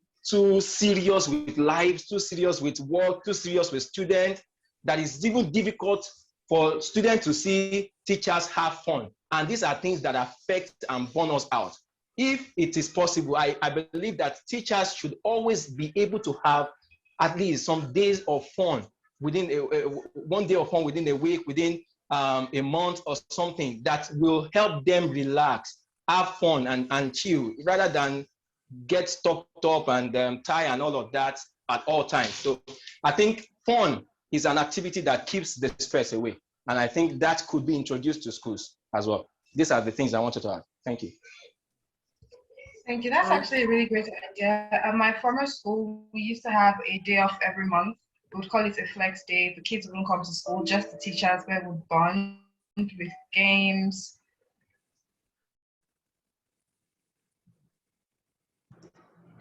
serious with lives, too serious with work, too serious with students, that is even difficult for students to see teachers have fun. And these are things that affect and burn us out. If it is possible, I believe that teachers should always be able to have at least some days of fun within one day of fun within a week, within a month or something that will help them relax, have fun and chill, rather than get stocked up and tie and all of that at all times. So I think fun is an activity that keeps the stress away. And I think that could be introduced to schools as well. These are the things I wanted to add. Thank you. Thank you. That's actually a really great idea. At my former school, we used to have a day off every month. We would call it a flex day. The kids wouldn't come to school, just the teachers, where we would bond with games.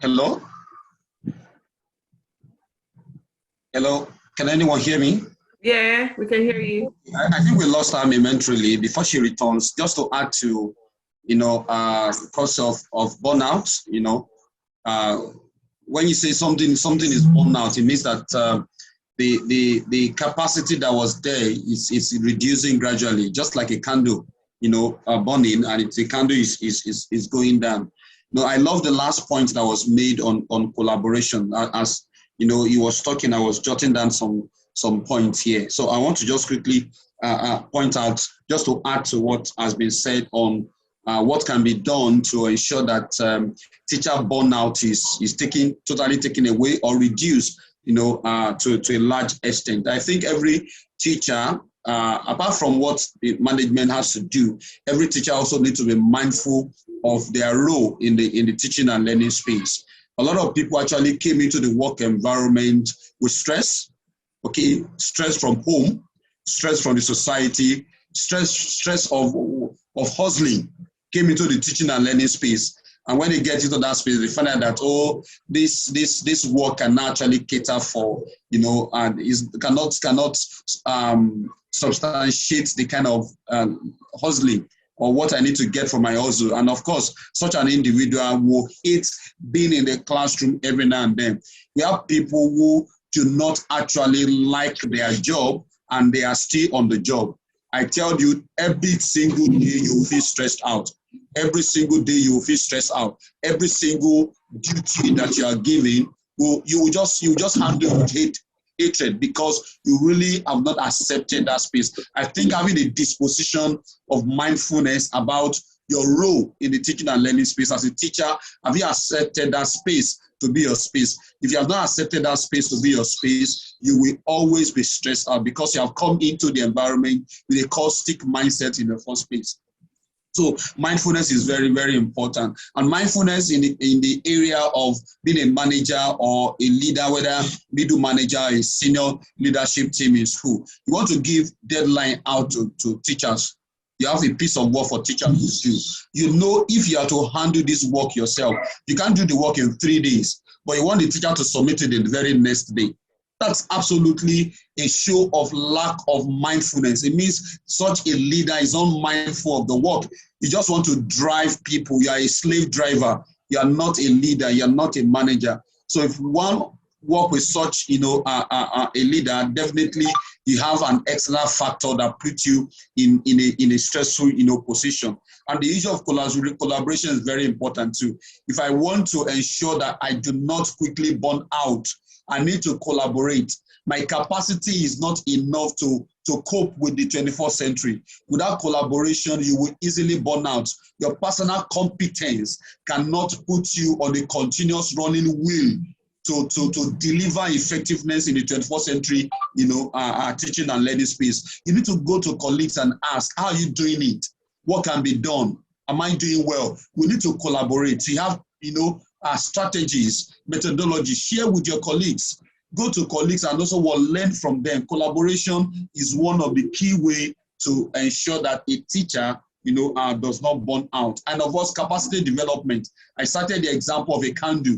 Hello? Hello? Can anyone hear me? Yeah, we can hear you. I think we lost her momentarily. Before she returns, just to add to, the cause of burnout, when you say something is burnout, it means that the capacity that was there is reducing gradually, just like a candle, burning, and the candle is going down. I love the last point that was made on collaboration. As he was talking, I was jotting down some points here. So I want to just quickly point out, just to add to what has been said on what can be done to ensure that teacher burnout is totally taken away or reduced, to a large extent. I think every teacher, apart from what the management has to do, every teacher also needs to be mindful of their role in the teaching and learning space. A lot of people actually came into the work environment with stress, stress from home, stress from the society, stress of hustling, came into the teaching and learning space. And when they get into that space, they find out that, this work can actually cater for, and cannot substantiate the kind of hustling or what I need to get from my hustle. And of course, such an individual will hate being in the classroom every now and then. We have people who do not actually like their job and they are still on the job. I tell you, every single day you will feel stressed out. Every single day you will feel stressed out. Every single duty that you are given, you will just handle with hatred because you really have not accepted that space. I think having a disposition of mindfulness about your role in the teaching and learning space as a teacher, have you accepted that space to be your space. If you have not accepted that space to be your space, you will always be stressed out because you have come into the environment with a caustic mindset in the first place. So mindfulness is very, very important. And mindfulness in the area of being a manager or a leader, whether middle manager, a senior leadership team in school, you want to give deadline out to teachers. You have a piece of work for teachers to do. You know, if you are to handle this work yourself, you can't do the work in 3 days, but you want the teacher to submit it the very next day. That's absolutely a show of lack of mindfulness. It means such a leader is not mindful of the work. You just want to drive people. You are a slave driver. You are not a leader. You are not a manager. So if one work with such, a leader, definitely you have an external factor that puts you in a stressful, position. And the issue of collaboration is very important too. If I want to ensure that I do not quickly burn out, I need to collaborate. My capacity is not enough to cope with the 21st century. Without collaboration, you will easily burn out. Your personal competence cannot put you on a continuous running wheel to deliver effectiveness in the 21st century, teaching and learning space. You need to go to colleagues and ask, how are you doing it? What can be done? Am I doing well? We need to collaborate. You have, strategies, methodology, share with your colleagues. Go to colleagues and also learn from them. Collaboration is one of the key ways to ensure that a teacher, does not burn out. And of course, capacity development. I started the example of a candle.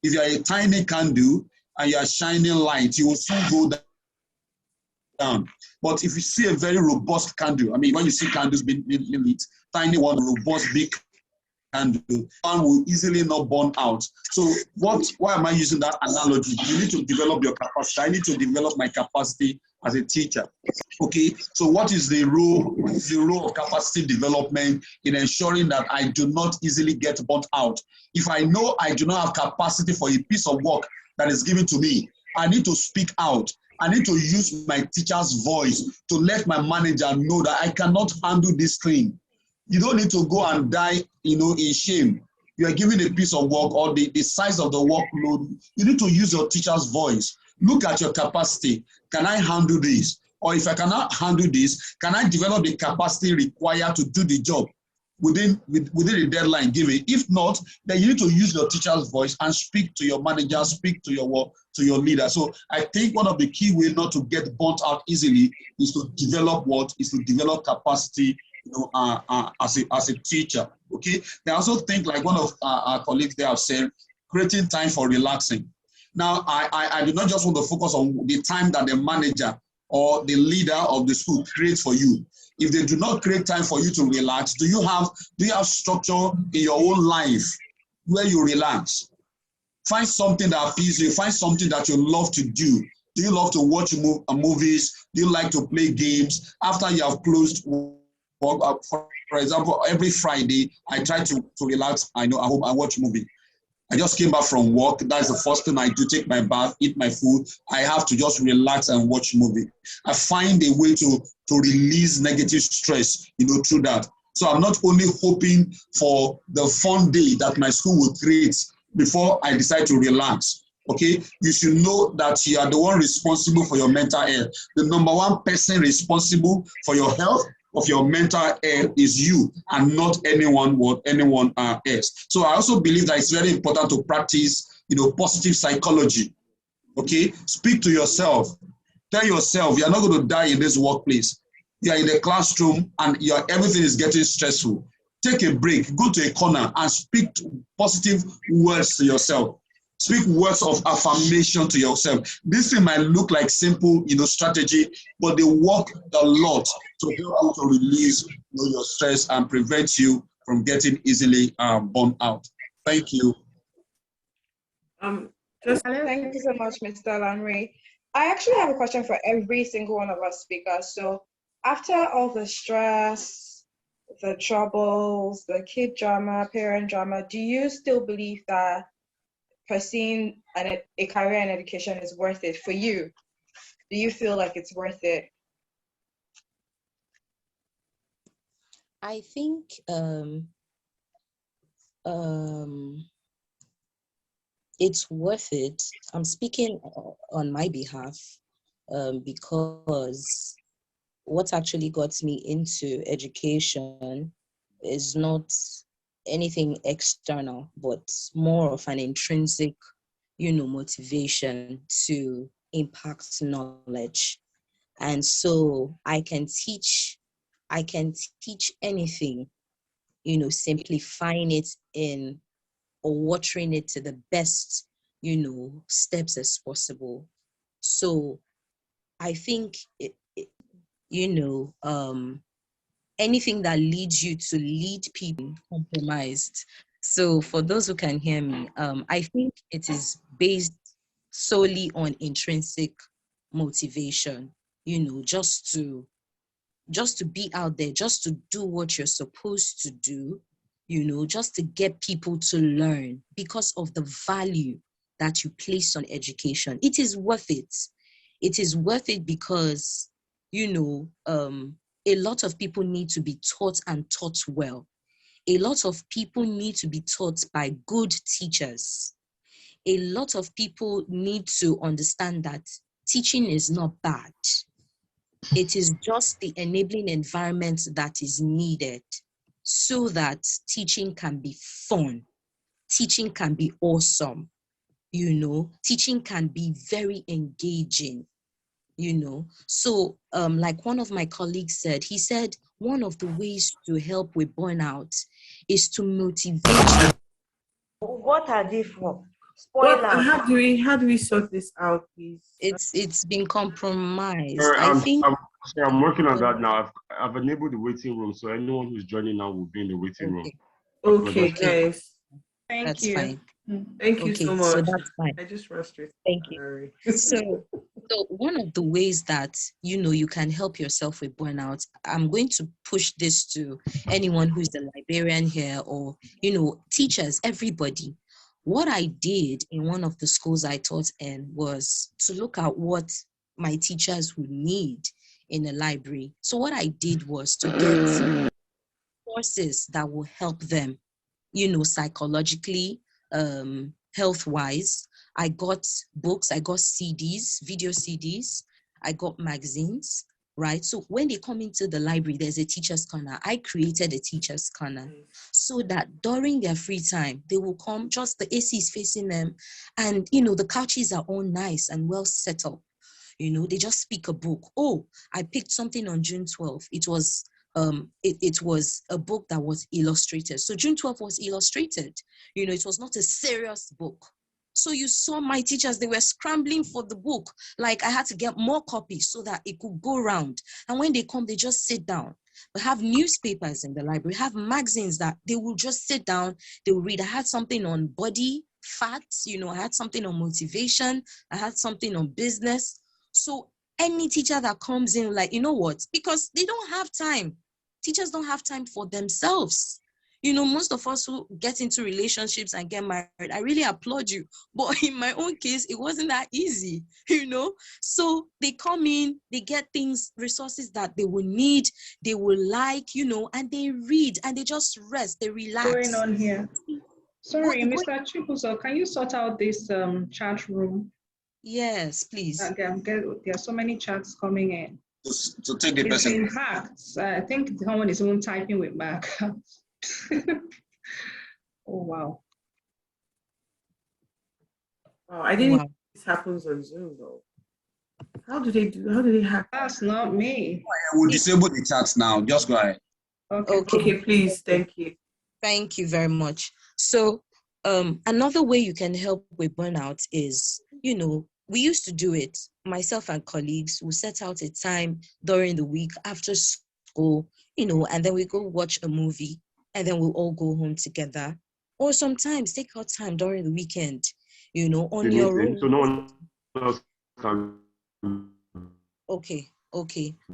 If you are a tiny candle and you are shining light, you will soon go down. But if you see a very robust candle, when you see candles being lit, tiny one, robust, big candle, one will easily not burn out. So why am I using that analogy? You need to develop your capacity. I need to develop my capacity as a teacher. Okay, so what is the role of capacity development in ensuring that I do not easily get burnt out? If I know I do not have capacity for a piece of work that is given to me, I need to speak out. I need to use my teacher's voice to let my manager know that I cannot handle this thing. You don't need to go and die, in shame. You are given a piece of work or the size of the workload. You need to use your teacher's voice. Look at your capacity. Can I handle this? Or if I cannot handle this, can I develop the capacity required to do the job within the deadline given? If not, then you need to use your teacher's voice and speak to your manager, speak to your leader. So I think one of the key ways not to get burnt out easily is to develop capacity, as a teacher. Okay. I also think, like one of our colleagues there have said, creating time for relaxing. Now, I do not just want to focus on the time that the manager or the leader of the school creates for you. If they do not create time for you to relax, do you have structure in your own life where you relax? Find something that appeals you. Find something that you love to do. Do you love to watch movies? Do you like to play games? After you have closed work, for example, every Friday, I try to relax. I know at home, I watch movie. I just came back from work. That's the first thing I do, take my bath, eat my food. I have to just relax and watch movie. I find a way to release negative stress, through that. So I'm not only hoping for the fun day that my school will create before I decide to relax. Okay, you should know that you are the one responsible for your mental health. The number one person responsible for your health, of your mental health, is you, and not anyone else. So I also believe that it's very important to practice, positive psychology. Okay, speak to yourself. Tell yourself you are not going to die in this workplace. You are in the classroom and everything is getting stressful. Take a break, go to a corner and speak positive words to yourself. Speak words of affirmation to yourself. This thing might look like simple, strategy, but they work a lot to help you to release your stress and prevent you from getting easily burnt out. Thank you. Thank you so much, Mr. Lanre. I actually have a question for every single one of our speakers. So after all the stress, the troubles, the kid drama, parent drama, do you still believe that pursuing a career in education is worth it for you? Do you feel like it's worth it? I think it's worth it. I'm speaking on my behalf because what actually got me into education is not anything external, but more of an intrinsic, motivation to impact knowledge. And so I can teach anything, simplifying it in or watering it to the best, steps as possible. So I think, you know, um, anything that leads you to lead people compromised. So for those who can hear me, I think it is based solely on intrinsic motivation, just to be out there, just to do what you're supposed to do, just to get people to learn because of the value that you place on education. It is worth it. It is worth it because, a lot of people need to be taught and taught well. A lot of people need to be taught by good teachers. A lot of people need to understand that teaching is not bad. It is just the enabling environment that is needed so that teaching can be fun, teaching can be awesome, teaching can be very engaging, So, like one of my colleagues said, he said, one of the ways to help with burnout is to motivate. What are they for? What? Spoilers. How do we sort this out, please? It's been compromised. Sorry, I think. I'm working on that now. I've enabled the waiting room, so anyone who's joining now will be in the waiting room. Okay, Okay, okay, guys. Thank that's you. fine. Thank you so Okay, so much. that's fine. I just frustrated. Thank you. Sorry. So one of the ways that you can help yourself with burnout, I'm going to push this to anyone who's the librarian here, or teachers, everybody. What I did in one of the schools I taught in was to look at what my teachers would need in a library. So what I did was to get courses that will help them, psychologically, health-wise. I got books, I got CDs, video CDs, I got magazines, right? So when they come into the library, there's a teacher's corner. I created a teacher's corner so that during their free time, they will come, just the AC is facing them, and, the couches are all nice and well set up. They just pick a book. Oh, I picked something on June 12th. It was a book that was illustrated. So June 12th was illustrated. It was not a serious book. So you saw my teachers, they were scrambling for the book. Like I had to get more copies so that it could go around. And when they come, they just sit down. We have newspapers in the library, have magazines that they will just sit down, they will read. I had something on body fats, I had something on motivation, I had something on business. So any teacher that comes in, like, what? Because they don't have time. Teachers don't have time for themselves. Most of us who get into relationships and get married, I really applaud you. But in my own case, it wasn't that easy, So they come in, they get things, resources that they will need, they will like, and they read and they just rest, they relax. Going on here. Sorry, Mr. Chibuzo, can you sort out this chat room? Yes, please. There are so many chats coming in. To take the It's person. been hacked. I think someone is even typing with Mac. Oh, wow. Oh, I didn't know this happens on Zoom though. How do they hack? That's not me. We'll disable the chats now. Just go ahead. Okay, please. Thank you. Thank you very much. So another way you can help with burnout is, we used to do it, myself and colleagues will set out a time during the week after school, and then we go watch a movie and then we'll all go home together. Or sometimes take out time during the weekend, on your own. So no one else can. Okay.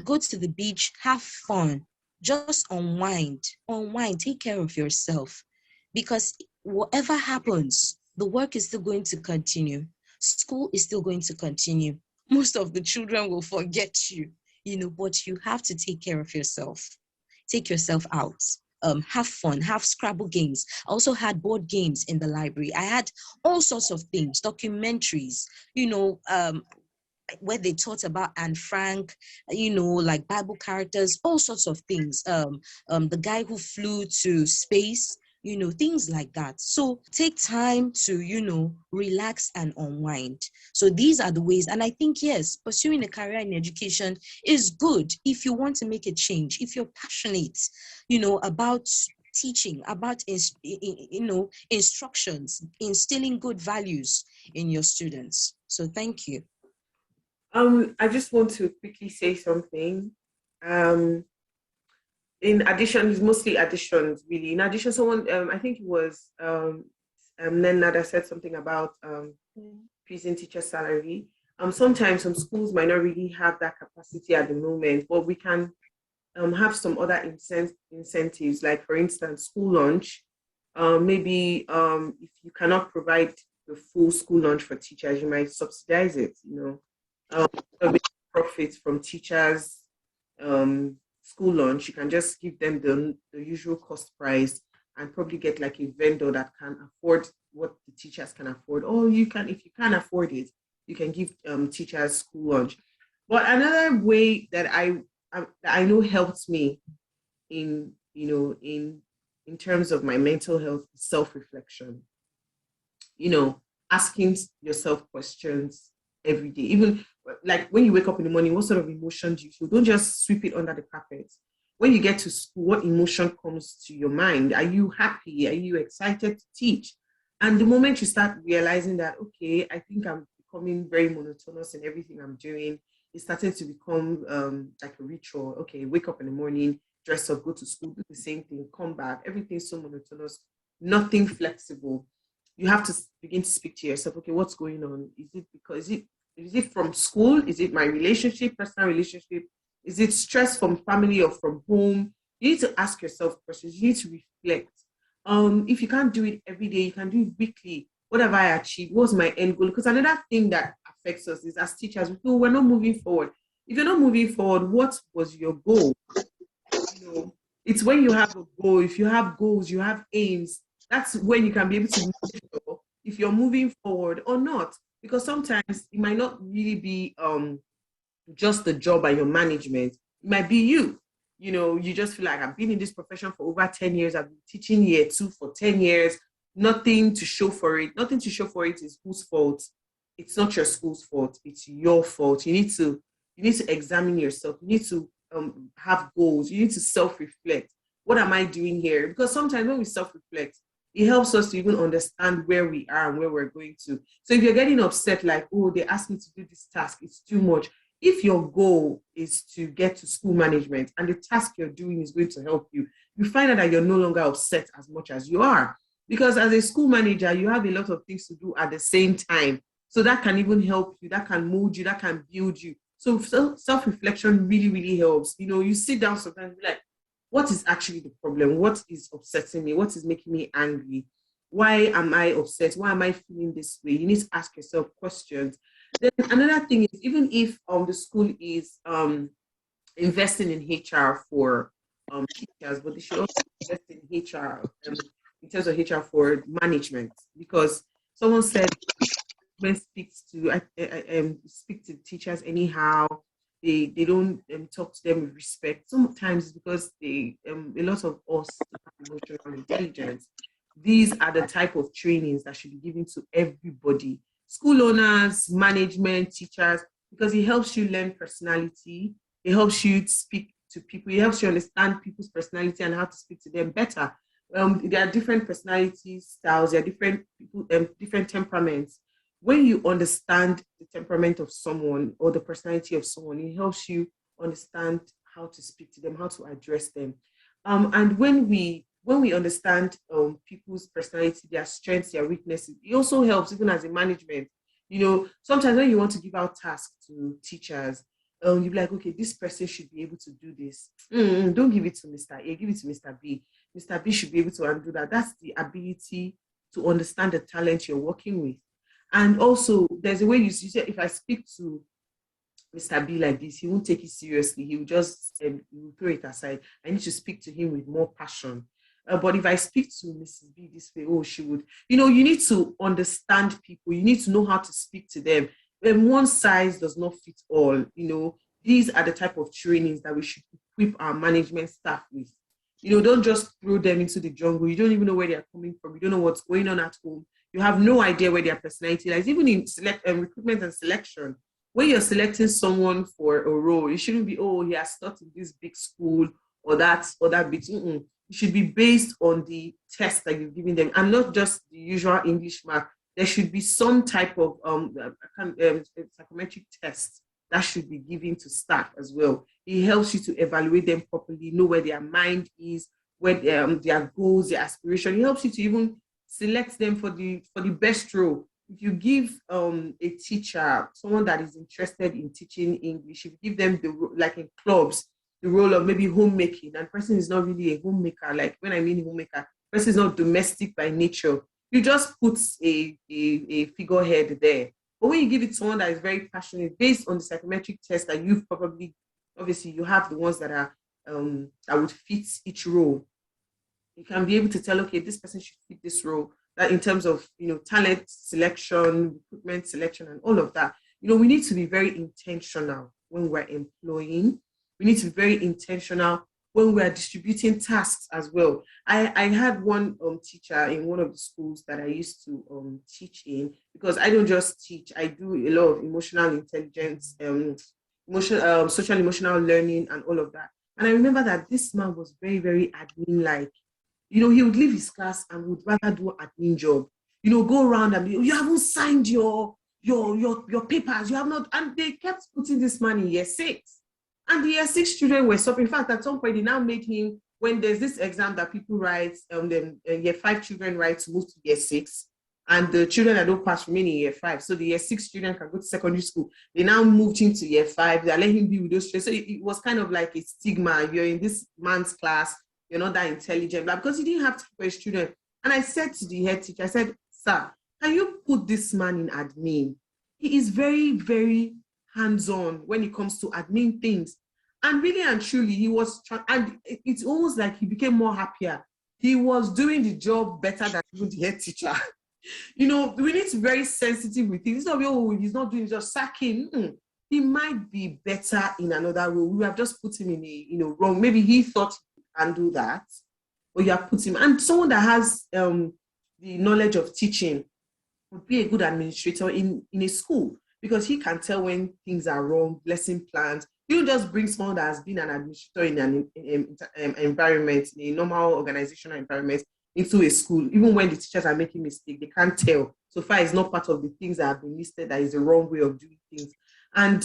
Go to the beach, have fun, just unwind, take care of yourself. Because whatever happens, the work is still going to continue. School is still going to continue. Most of the children will forget you, but you have to take care of yourself. Take yourself out. have fun, have Scrabble games. I also had board games in the library. I had all sorts of things, documentaries, where they taught about Anne Frank, like Bible characters, all sorts of things. The guy who flew to space, things like that. So take time to, relax and unwind. So these are the ways. And I think, yes, pursuing a career in education is good if you want to make a change, if you're passionate, about teaching, about, instructions, instilling good values in your students. So thank you. I just want to quickly say something. In addition, it's mostly additions, really. In addition, someone, I think it was Nena that said something about increasing teacher salary. Sometimes some schools might not really have that capacity at the moment, but we can have some other incentives, like for instance, school lunch. Maybe if you cannot provide the full school lunch for teachers, you might subsidize it, profits from teachers' school lunch. You can just give them the usual cost price and probably get like a vendor that can afford what the teachers can afford. Or you can, if you can't afford it, you can give teachers school lunch. But another way that I know helped me in terms of my mental health, self-reflection. Asking yourself questions every day. Even like when you wake up in the morning, what sort of emotion do you feel? Don't just sweep it under the carpet. When you get to school, what emotion comes to your mind? Are you happy? Are you excited to teach? And the moment you start realizing that, okay, I think I'm becoming very monotonous in everything I'm doing, it's starting to become like a ritual. Okay, wake up in the morning, dress up, go to school, do the same thing, come back. Everything's so monotonous, nothing flexible. You have to begin to speak to yourself. Okay, what's going on? Is it from school? Is it my relationship, personal relationship? Is it stress from family or from home? You need to ask yourself questions. You need to reflect. If you can't do it every day, you can do it weekly. What have I achieved? What's my end goal? Because another thing that affects us is as teachers, we feel we're not moving forward. If you're not moving forward, what was your goal? It's when you have a goal. If you have goals, you have aims. That's when you can be able to measure if you're moving forward or not. Because sometimes it might not really be just the job and your management. It might be you. You just feel like I've been in this profession for over 10 years. I've been teaching year 2 for 10 years. Nothing to show for it. Nothing to show for it is whose fault. It's not your school's fault. It's your fault. You need to examine yourself. You need to have goals. You need to self-reflect. What am I doing here? Because sometimes when we self-reflect, it helps us to even understand where we are and where we're going to. So if you're getting upset, like, oh, they asked me to do this task, it's too much. If your goal is to get to school management and the task you're doing is going to help you, you find out that you're no longer upset as much as you are. Because as a school manager, you have a lot of things to do at the same time. So that can even help you, that can mold you, that can build you. So self-reflection really, really helps. You sit down sometimes and be like, what is actually the problem? What is upsetting me? What is making me angry? Why am I upset? Why am I feeling this way? You need to ask yourself questions. Then another thing is, even if the school is investing in HR for teachers, but they should also invest in HR in terms of HR for management, because someone said when speak to teachers anyhow. They don't talk to them with respect. Sometimes it's because a lot of us have emotional intelligence. These are the type of trainings that should be given to everybody, school owners, management, teachers, because it helps you learn personality. It helps you speak to people. It helps you understand people's personality and how to speak to them better. There are different personality styles. There are different people, different temperaments. When you understand the temperament of someone or the personality of someone, it helps you understand how to speak to them, how to address them. And when we understand people's personality, their strengths, their weaknesses, it also helps even as a management. Sometimes when you want to give out tasks to teachers, you'll be like, okay, this person should be able to do this. Don't give it to Mr. A, give it to Mr. B. Mr. B should be able to undo that. That's the ability to understand the talent you're working with. And also, there's a way you say, if I speak to Mr. B like this, he won't take it seriously. He will just he will throw it aside. I need to speak to him with more passion. But if I speak to Mrs. B this way, oh, she would, you need to understand people. You need to know how to speak to them. When one size does not fit all, these are the type of trainings that we should equip our management staff with. Don't just throw them into the jungle. You don't even know where they're coming from. You don't know what's going on at home. You have no idea where their personality lies. Even in recruitment and selection, when you're selecting someone for a role, it shouldn't be, oh, he has taught in this big school or that bit. It should be based on the test that you've given them, and not just the usual English mark. There should be some type of psychometric test that should be given to staff as well. It helps you to evaluate them properly, know where their mind is, where their goals, their aspiration. It helps you to even select them for the best role. If you give a teacher, someone that is interested in teaching English, if you give them like in clubs, the role of maybe homemaking, and the person is not really a homemaker. Like when I mean homemaker, the person is not domestic by nature. You just put a figurehead there. But when you give it to someone that is very passionate, based on the psychometric test that you've obviously you have the ones that are that would fit each role. You can be able to tell, okay, this person should fit this role. That in terms of talent selection, recruitment selection, and all of that. We need to be very intentional when we're employing. We need to be very intentional when we're distributing tasks as well. I had one teacher in one of the schools that I used to teach in, because I don't just teach, I do a lot of emotional intelligence, social emotional learning and all of that. And I remember that this man was very, very admin-like. He would leave his class and would rather do an admin job. Go around and be, you haven't signed your papers, you have not, and they kept putting this man in year 6. And the year 6 children were stopping. In fact, at some point, they now made him, when there's this exam that people write, year 5 children write to move to year 6, and the children that don't pass remain in year 5. So the year 6 children can go to secondary school. They now moved him to year 5. They let him be with those children. So it was kind of like a stigma. You're in this man's class, you're not that intelligent, because he didn't have time for his student. And I said to the head teacher, I said, sir, can you put this man in admin? He is very, very hands-on when it comes to admin things. And really and truly, he was, and it's almost like he became more happier. He was doing the job better than even the head teacher. We need to be very sensitive with things. It's not, oh, he's not doing just sacking. He might be better in another role. We have just put him in a wrong. Maybe he thought he can do that, but you have put him. And someone that has the knowledge of teaching would be a good administrator in a school, because he can tell when things are wrong, lesson plans. You don't just bring someone that has been an administrator in an environment, in a normal organizational environment, into a school. Even when the teachers are making mistakes, they can't tell. So far, it's not part of the things that have been listed that is the wrong way of doing things. And,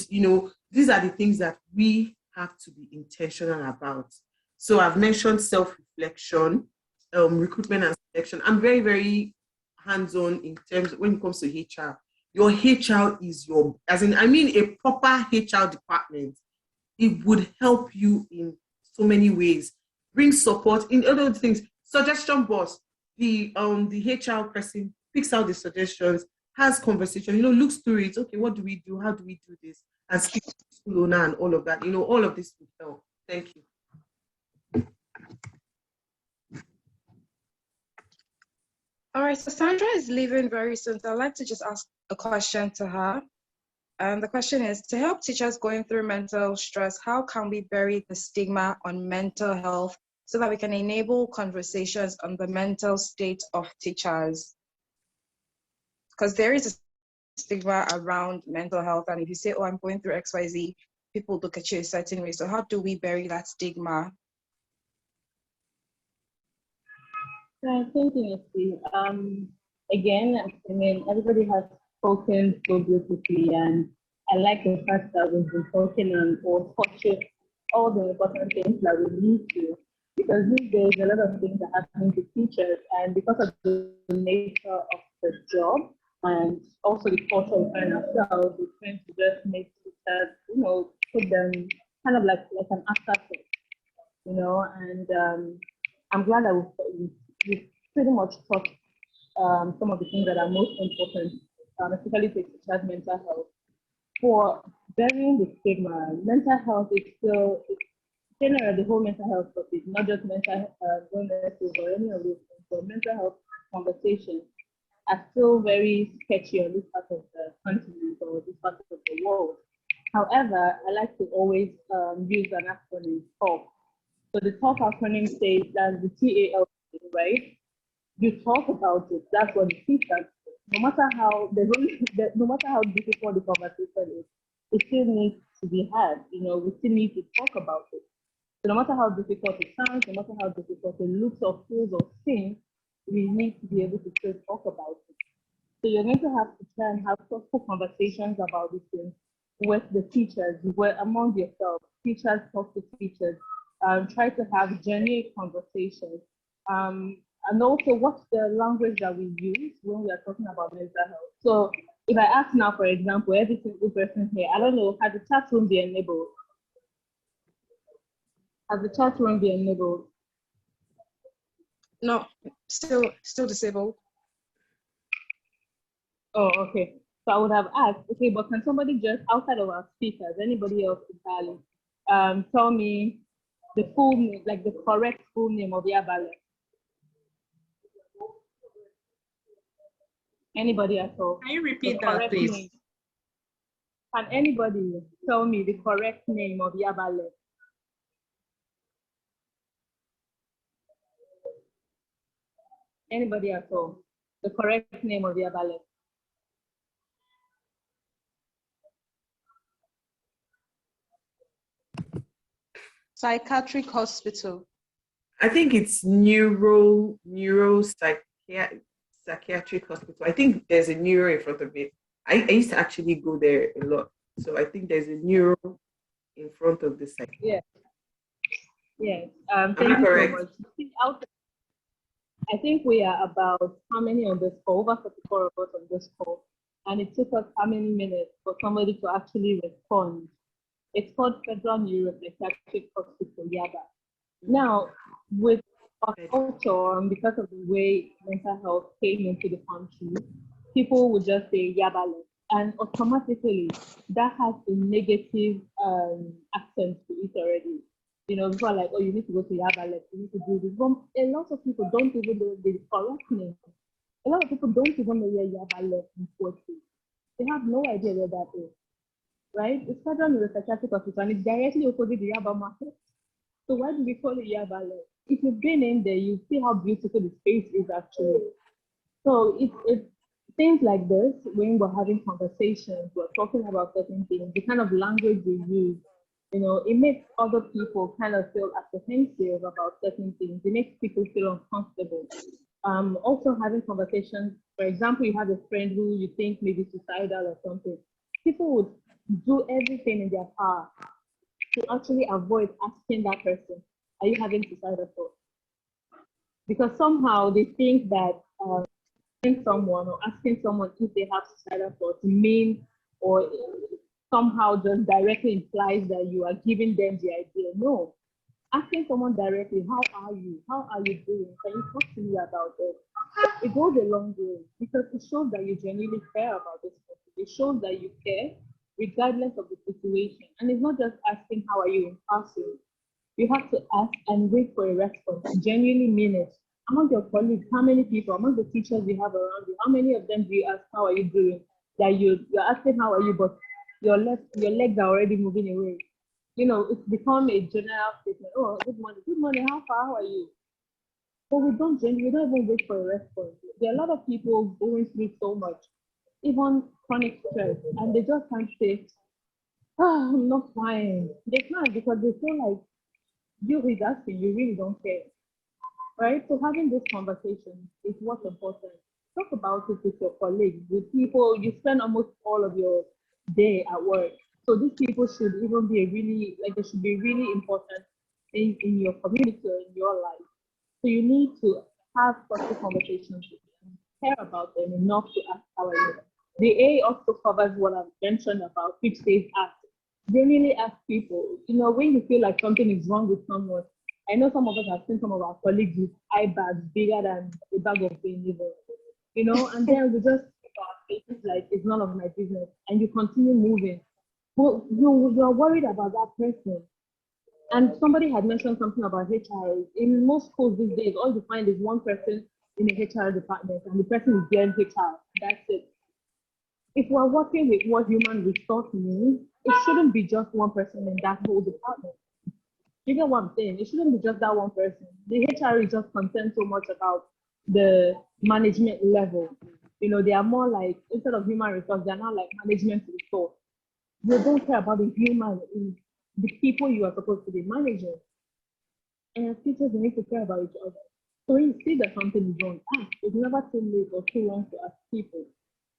these are the things that we have to be intentional about. So I've mentioned self-reflection, recruitment and selection. I'm very, very hands-on in terms when it comes to HR. Your HR is a proper HR department. It would help you in so many ways. Bring support in other things. Suggestion box. The HR person picks out the suggestions, has conversation, looks through it. Okay, what do we do? How do we do this? And speak to the school owner and all of that. All of this would help. Thank you. All right, so Sandra is leaving very soon, so I'd like to just ask a question to her. And the question is, to help teachers going through mental stress, how can we bury the stigma on mental health so that we can enable conversations on the mental state of teachers? Because there is a stigma around mental health, and if you say, oh, I'm going through XYZ, people look at you a certain way. So how do we bury that stigma? I'm thinking, again, everybody has spoken so beautifully, and I like the fact that we've been talking on or touching all the important things that we need to, because these days a lot of things are happening to teachers, and because of the nature of the job and also the culture we find ourselves, we tend to just make teachers, put them kind of like an afterthought, and I'm glad that we've pretty much touched some of the things that are most important, especially to teachers' mental health. For burying the stigma. Mental health is still, generally, the whole mental health topic, not just mental illnesses or any of those things, but mental health conversations are still very sketchy on this part of the continent or this part of the world. However, I like to always use an acronym, TALK. So the TALK acronym says that the TAL, right? You talk about it. That's what the T stands for. No matter how no matter how difficult the conversation is, it still needs to be had. We still need to talk about it. So no matter how difficult it sounds, no matter how difficult it looks or feels or seems, we need to be able to still talk about it. So you're going to have to try and have thoughtful conversations about these things with the teachers, among yourself. Teachers talk to teachers. Try to have genuine conversations. And also, what's the language that we use when we are talking about mental health? So if I ask now, for example, every single person here, I don't know, has the chat room be enabled? Has the chat room be enabled? No, still disabled. Oh, okay. So I would have asked, okay, but can somebody just, outside of our speakers, anybody else entirely, tell me the full name, like the correct full name of Yabale? Anybody at all? Can you repeat that, please? Name. Can anybody tell me the correct name of Yabale? Anybody at all? The correct name of Yabale? Psychiatric hospital. I think it's psychiatric hospital. I think there's a neuro in front of it. I used to actually go there a lot. So I think there's a neuro in front of the psych. Yeah. Yes. Am Thank I you correct? so much. I think we are about how many on this call? Over 44 of us on this call. And it took us how many minutes for somebody to actually respond? It's called Federal Neuropsychiatric Hospital, Yaba. Now, with our culture and because of the way mental health came into the country, people would just say Yabale. And automatically, that has a negative accent to it already. People are like, oh, you need to go to Yabale, you need to do this. But a lot of people don't even know the correct name. A lot of people don't even know where Yabale is. They have no idea where that is. Right? It's Federal Neuropsychiatric Hospital and it's directly opposite the Yaba market. So why do we call it Yabale? If you've been in there, you see how beautiful the space is actually. So it's things like this, when we're having conversations, we're talking about certain things, the kind of language we use, it makes other people kind of feel apprehensive about certain things. It makes people feel uncomfortable. Also having conversations, for example, you have a friend who you think may be suicidal or something. People would do everything in their power to actually avoid asking that person, are you having suicidal thoughts? Because somehow they think that someone or asking someone if they have suicidal thoughts mean or somehow just directly implies that you are giving them the idea. No. Asking someone directly, how are you? How are you doing? Can you talk to me about it? It goes a long way because it shows that you genuinely care about this person. It shows that you care regardless of the situation. And it's not just asking, how are you in passing? You have to ask and wait for a response. Genuinely mean it. Among your colleagues, how many people, among the teachers you have around you, how many of them do you ask, how are you doing? That you're asking, how are you, but your legs are already moving away. It's become a general statement. Oh, good morning, how far, how are you? But we don't even wait for a response. There are a lot of people going through so much, even chronic stress, and they just can't say, oh, I'm not fine. They can't because they feel like you is asking, you really don't care. Right? So having this conversation is what's important. Talk about it with your colleagues, with people you spend almost all of your day at work. So these people should even be they should be really important in your community or in your life. So you need to have thoughtful conversations with them, care about them enough to ask how are you. The A also covers what I've mentioned about, which says ask. Genuinely ask people, when you feel like something is wrong with someone. I know some of us have seen some of our colleagues with eye bags bigger than a bag of pain, and then we just keep our faces like it's none of my business, and you continue moving. Well, you're worried about that person. And somebody had mentioned something about HR. In most schools these days, all you find is one person in the HR department, and the person is doing HR. That's it. If we're working with what human resource means, it shouldn't be just one person in that whole department. You get what I'm saying? It shouldn't be just that one person. The HR is just concerned so much about the management level. You know, they are more like, instead of human resource, they're now like management resource. They don't care about the human, the people you are supposed to be managing. And as teachers, we need to care about each other. So when you see that something is wrong, ask. It's never too late or too long to ask people.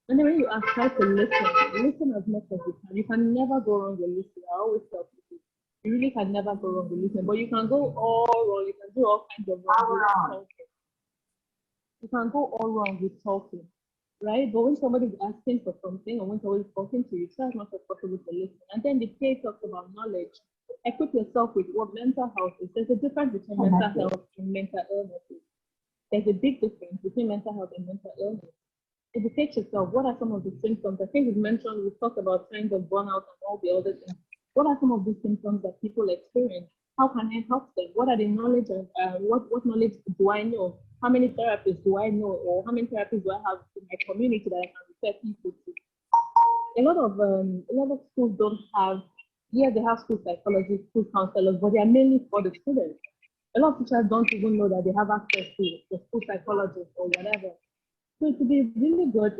And then when you ask, try to listen as much as you can. You can never go wrong with listening. I always tell people, you really can never go wrong with listening, but you can go all wrong. You can do all kinds of wrong with talking. You can go all wrong with talking, right? But when somebody is asking for something or when somebody is talking to you, try as much as possible to listen. And then the PA talks about knowledge. Equip yourself with what mental health is. There's a difference between mental health and mental illnesses. There's a big difference between mental health and mental illness. Educate yourself. What are some of the symptoms? I think we mentioned, we talked about signs of burnout and all the other things. What are some of these symptoms that people experience? How can I help them? What are the knowledge of, what knowledge do I know? How many therapists do I know? Or how many therapists do I have in my community that I can refer people to? A lot of schools don't have, yes, they have school psychologists, school counselors, but they are mainly for the students. A lot of teachers don't even know that they have access to the school psychologist or whatever. So to be really good,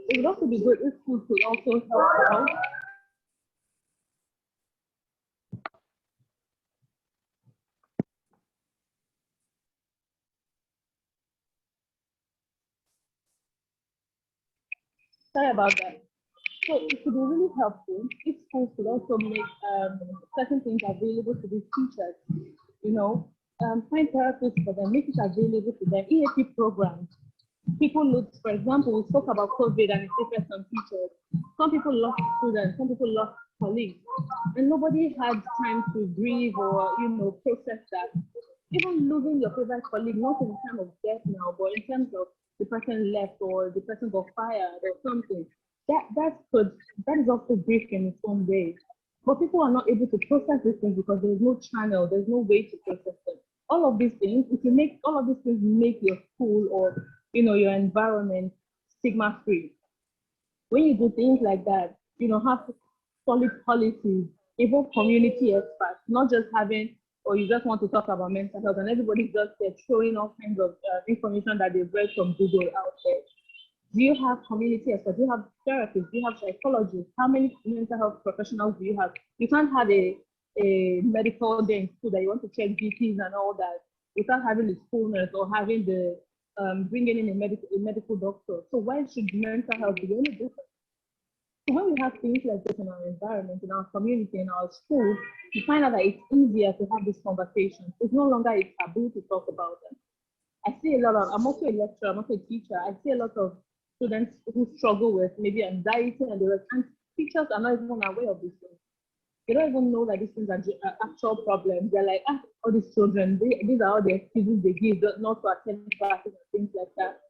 it would also be good if schools could also help out. Sorry about that. So it could be really helpful if schools could also make certain things available to these teachers. You know, find therapists for them, make it available to them. EAP programs. People lose, for example, we spoke about COVID and its effects on teachers. Some people lost students, some people lost colleagues, and nobody had time to grieve or, process that. Even losing your favorite colleague, not in terms of death now, but in terms of the person left or the person got fired or something, that is also grief in its own way. But people are not able to process these things because there's no channel, there's no way to process them. All of these things, if you make all of these things make your school or your environment stigma free. When you do things like that, have solid policies, even community experts, not just having, or you just want to talk about mental health and everybody's just there throwing all kinds of information that they've read from Google out there. Do you have community experts? Do you have therapists? Do you have psychologists? How many mental health professionals do you have? You can't have a medical day in school that you want to check BPs and all that without having the school nurse or having the bringing in a medical doctor. So why should mental health be any different? So when we have things like this in our environment, in our community, in our schools, you find out that it's easier to have this conversation. It's no longer a taboo to talk about them. I see a lot of, I'm also a lecturer, I'm also a teacher. I see a lot of students who struggle with maybe anxiety and the rest, and teachers are not even aware of these things. They don't even know that these things are actual problems. They're like, all these children, these are all the excuses they give not to attend classes and things like that.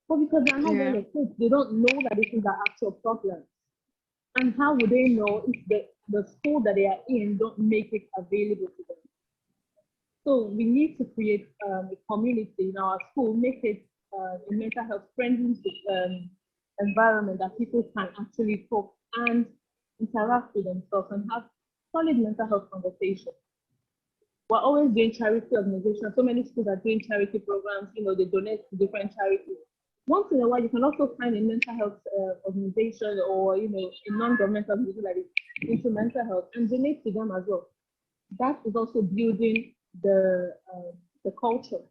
But because they're not well equipped, they don't know that these things are actual problems. And how would they know if the school that they are in don't make it available to them? So we need to create a community in our school, make it a mental health friendly environment that people can actually talk and interact with themselves and have solid mental health conversations. We're always doing charity organizations. So many schools are doing charity programs, they donate to different charities. Once in a while, you can also find a mental health organization or, a non-governmental organization that is into mental health and donate to them as well. That is also building the culture.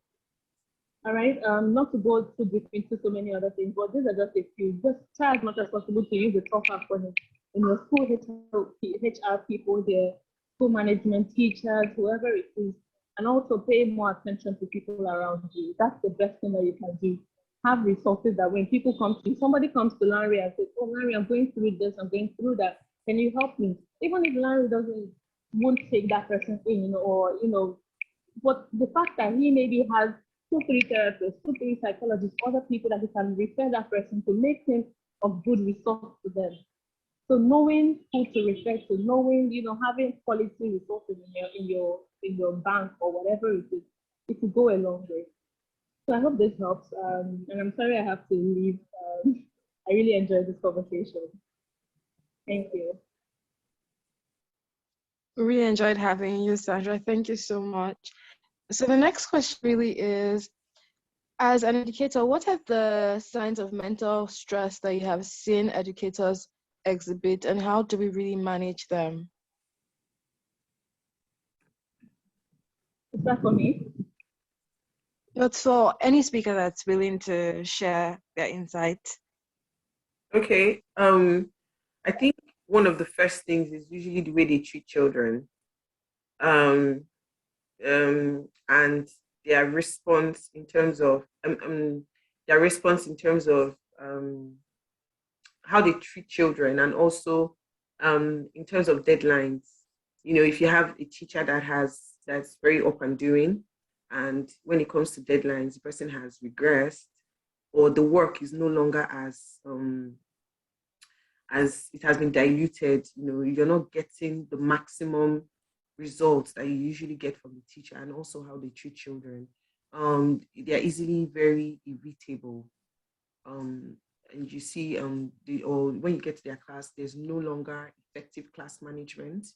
All right, not to go too deep into so many other things, but these are just a few. Just try as much as possible to use the talk acronym in your school HR people, their school management, teachers, whoever it is, and also pay more attention to people around you. That's the best thing that you can do. Have resources that when people come to you, somebody comes to Larry and says, "Oh, Larry, I'm going through this, I'm going through that. Can you help me?" Even if Larry won't take that person in, or but the fact that he maybe has two, three therapists, two, three psychologists, other people that you can refer that person to make him of good resource to them. So knowing who to refer to, knowing, having quality resources in your bank or whatever it will go a long way. So I hope this helps. And I'm sorry I have to leave. I really enjoyed this conversation. Thank you. Really enjoyed having you, Sandra. Thank you so much. So the next question really is, as an educator, what are the signs of mental stress that you have seen educators exhibit, and how do we really manage them? Is that for me? That's for any speaker that's willing to share their insight. Okay. I think one of the first things is usually the way they treat children. And their response in terms of how they treat children, and also in terms of deadlines. If you have a teacher that's very up and doing, and when it comes to deadlines, the person has regressed, or the work is no longer as it has been diluted, you're not getting the maximum results that you usually get from the teacher, and also how they treat children. They're easily very irritable. And you see, or when you get to their class, there's no longer effective class management,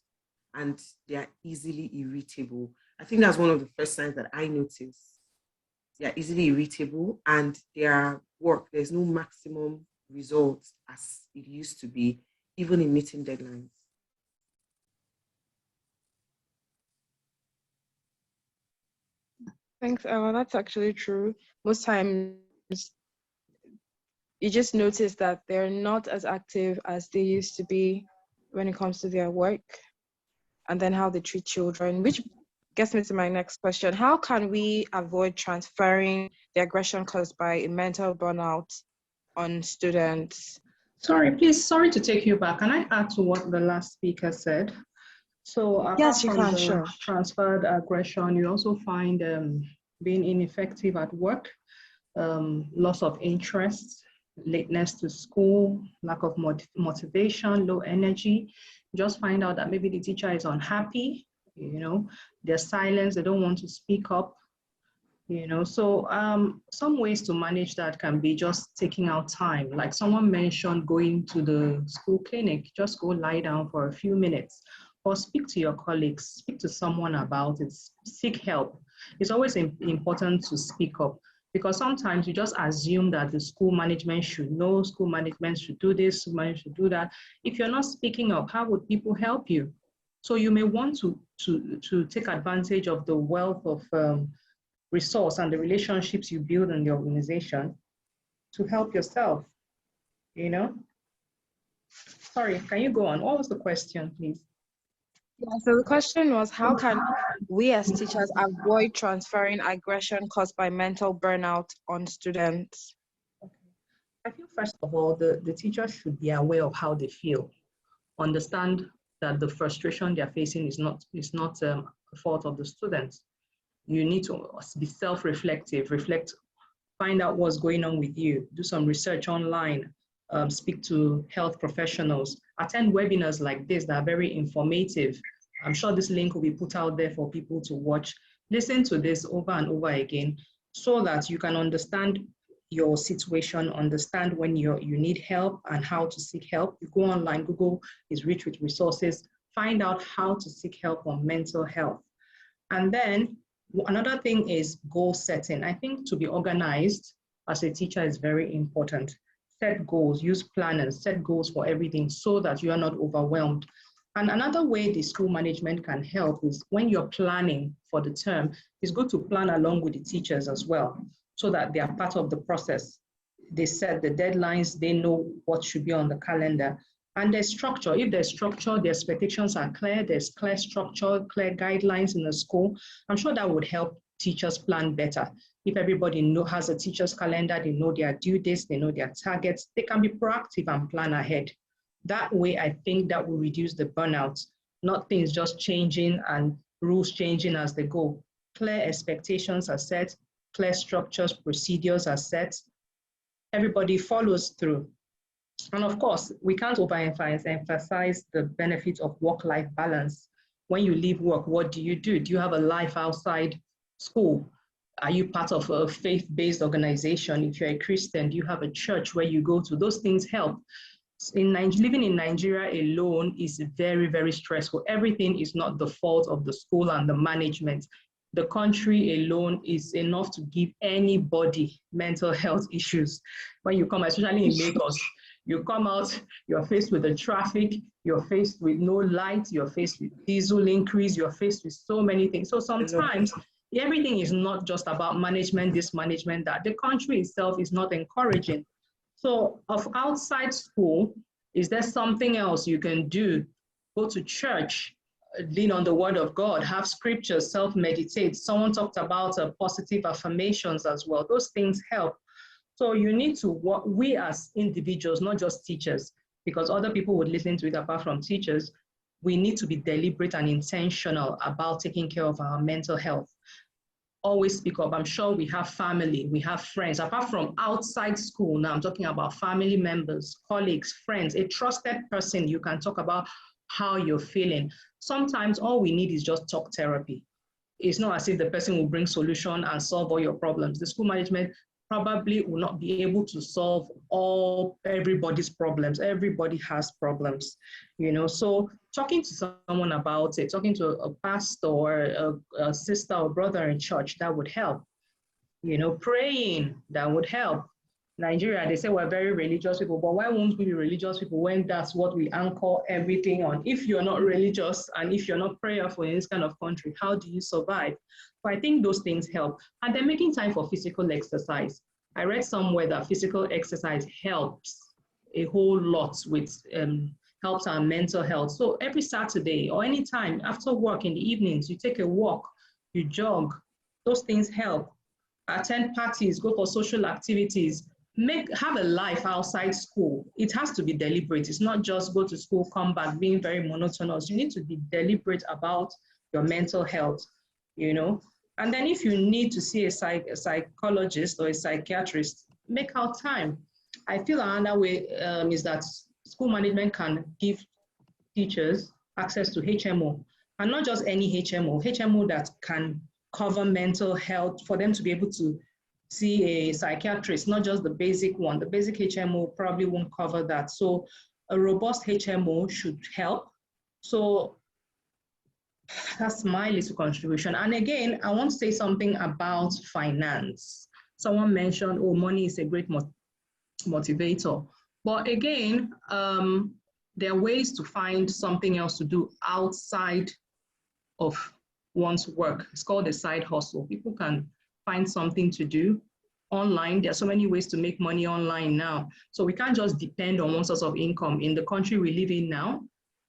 and they're easily irritable. I think that's one of the first signs that I notice. They're easily irritable, and their work, there's no maximum results as it used to be, even in meeting deadlines. Thanks, Ella. That's actually true. Most times, you just notice that they're not as active as they used to be when it comes to their work, and then how they treat children, which gets me to my next question. How can we avoid transferring the aggression caused by a mental burnout on students? Sorry to take you back. Can I add to what the last speaker said? So apart Yes, you from can, the sure. transferred aggression, you also find being ineffective at work, loss of interest, lateness to school, lack of motivation, low energy. You just find out that maybe the teacher is unhappy, they're silent, they don't want to speak up, So some ways to manage that can be just taking out time. Like someone mentioned, going to the school clinic, just go lie down for a few minutes, or speak to your colleagues, speak to someone about it, seek help. It's always important to speak up, because sometimes you just assume that the school management should know, school management should do this, school management should do that. If you're not speaking up, how would people help you? So you may want to take advantage of the wealth of resource and the relationships you build in the organization to help yourself, Sorry, can you go on? What was the question, please? Yeah, so the question was, how can we as teachers avoid transferring aggression caused by mental burnout on students? Okay. I think first of all, the teachers should be aware of how they feel, understand that the frustration they're facing is not a fault of the students. You need to be self-reflective, find out what's going on with you, do some research online, speak to health professionals, attend webinars like this that are very informative. I'm sure this link will be put out there for people to watch. Listen to this over and over again so that you can understand your situation, understand when you need help and how to seek help. You go online, Google is rich with resources, find out how to seek help on mental health. And then another thing is goal setting. I think to be organized as a teacher is very important. Set goals, use planners, set goals for everything so that you are not overwhelmed. And another way the school management can help is when you're planning for the term, it's good to plan along with the teachers as well, so that they are part of the process. They set the deadlines, they know what should be on the calendar. And there's structure. If there's structure, the expectations are clear, there's clear structure, clear guidelines in the school, I'm sure that would help teachers plan better. If everybody has a teacher's calendar, they know their due dates, they know their targets, they can be proactive and plan ahead. That way, I think that will reduce the burnout, not things just changing and rules changing as they go. Clear expectations are set, clear structures, procedures are set, everybody follows through. And of course, we can't emphasize the benefits of work-life balance. When you leave work, what do you do? Do you have a life outside school? Are you part of a faith-based organization? If you're a Christian, do you have a church where you go to? Those things help. Living in Nigeria alone is very, very stressful. Everything is not the fault of the school and the management. The country alone is enough to give anybody mental health issues. When you come, especially in Lagos, you come out, you're faced with the traffic, you're faced with no light, you're faced with diesel increase, you're faced with so many things. So sometimes everything is not just about management, this management, that. The country itself is not encouraging. So of outside school, is there something else you can do? Go to church, lean on the word of God, have scriptures, self-meditate. Someone talked about positive affirmations as well. Those things help. So you need to work, we as individuals, not just teachers, because other people would listen to it apart from teachers, we need to be deliberate and intentional about taking care of our mental health. Always speak up. I'm sure we have family, we have friends, apart from outside school. Now I'm talking about family members, colleagues, friends, a trusted person you can talk about how you're feeling. Sometimes all we need is just talk therapy. It's not as if the person will bring solution and solve all your problems. The school management probably will not be able to solve everybody's problems. Everybody has problems, so talking to someone about it, talking to a pastor or a sister or brother in church, that would help. Praying, that would help. Nigeria, they say we're very religious people, but why won't we be religious people when that's what we anchor everything on? If you're not religious and if you're not prayerful in this kind of country, how do you survive? So I think those things help. And then making time for physical exercise. I read somewhere that physical exercise helps a whole lot with, helps our mental health. So every Saturday or anytime after work in the evenings, you take a walk, you jog, those things help. Attend parties, go for social activities, have a life outside school. It has to be deliberate. It's not just go to school, come back, being very monotonous. You need to be deliberate about your mental health, And then if you need to see a psychologist or a psychiatrist, make out time. I feel another way is that school management can give teachers access to HMO, and not just any HMO that can cover mental health for them to be able to see a psychiatrist, not just the basic one. The basic HMO probably won't cover that. So a robust HMO should help. So that's my little contribution. And again, I want to say something about finance. Someone mentioned, oh, money is a great motivator. But again, there are ways to find something else to do outside of one's work. It's called a side hustle. People can find something to do online. There are so many ways to make money online now. So we can't just depend on one source of income. In the country we live in now,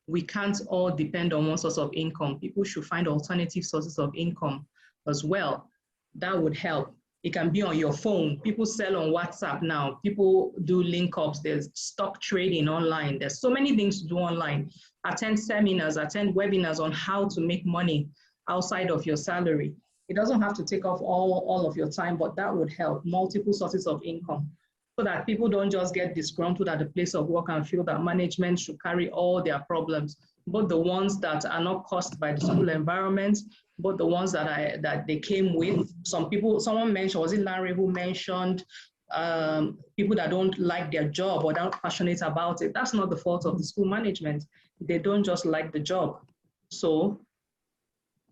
we can't all depend on one source of income. People should find alternative sources of income as well. That would help. It can be on your phone. People sell on WhatsApp now. People do link ups. There's stock trading online. There's so many things to do online. Attend seminars, attend webinars on how to make money outside of your salary. It doesn't have to take off all of your time, but that would help. Multiple sources of income, so that people don't just get disgruntled at the place of work and feel that management should carry all their problems, both the ones that are not caused by the school environment, but the ones that they came with. Someone mentioned, was it Larry who mentioned people that don't like their job or not passionate about it? That's not the fault of the school management. They don't just like the job. So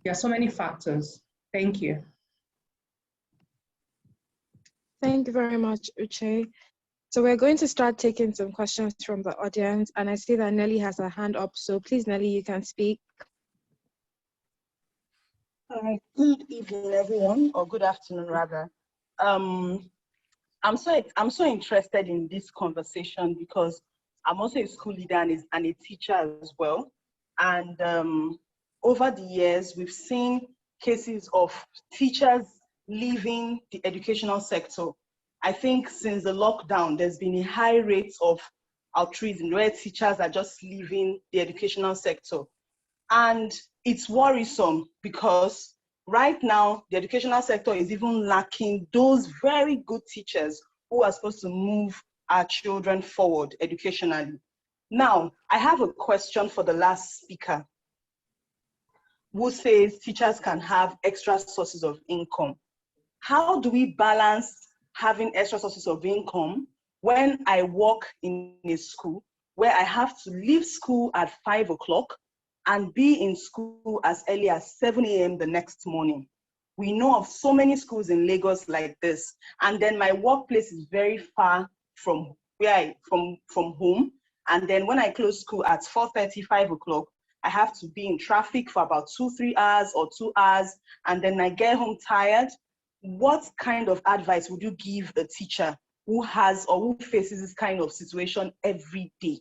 there are so many factors. Thank you. Thank you very much, Uche. So we're going to start taking some questions from the audience, and I see that Nelly has her hand up. So please, Nelly, you can speak. Good evening, everyone, or good afternoon, rather. I'm so interested in this conversation because I'm also a school leader and a teacher as well. And over the years, we've seen cases of teachers leaving the educational sector. I think since the lockdown, there's been a high rate of altruism where teachers are just leaving the educational sector. And it's worrisome because right now, the educational sector is even lacking those very good teachers who are supposed to move our children forward educationally. Now, I have a question for the last speaker who says teachers can have extra sources of income. How do we balance having extra sources of income when I work in a school where I have to leave school at 5 o'clock and be in school as early as 7 a.m. the next morning? We know of so many schools in Lagos like this. And then my workplace is very far from from home. And then when I close school at 4:30, 5 o'clock, I have to be in traffic for about 2-3 hours or 2 hours. And then I get home tired. What kind of advice would you give a teacher who has or who faces this kind of situation every day?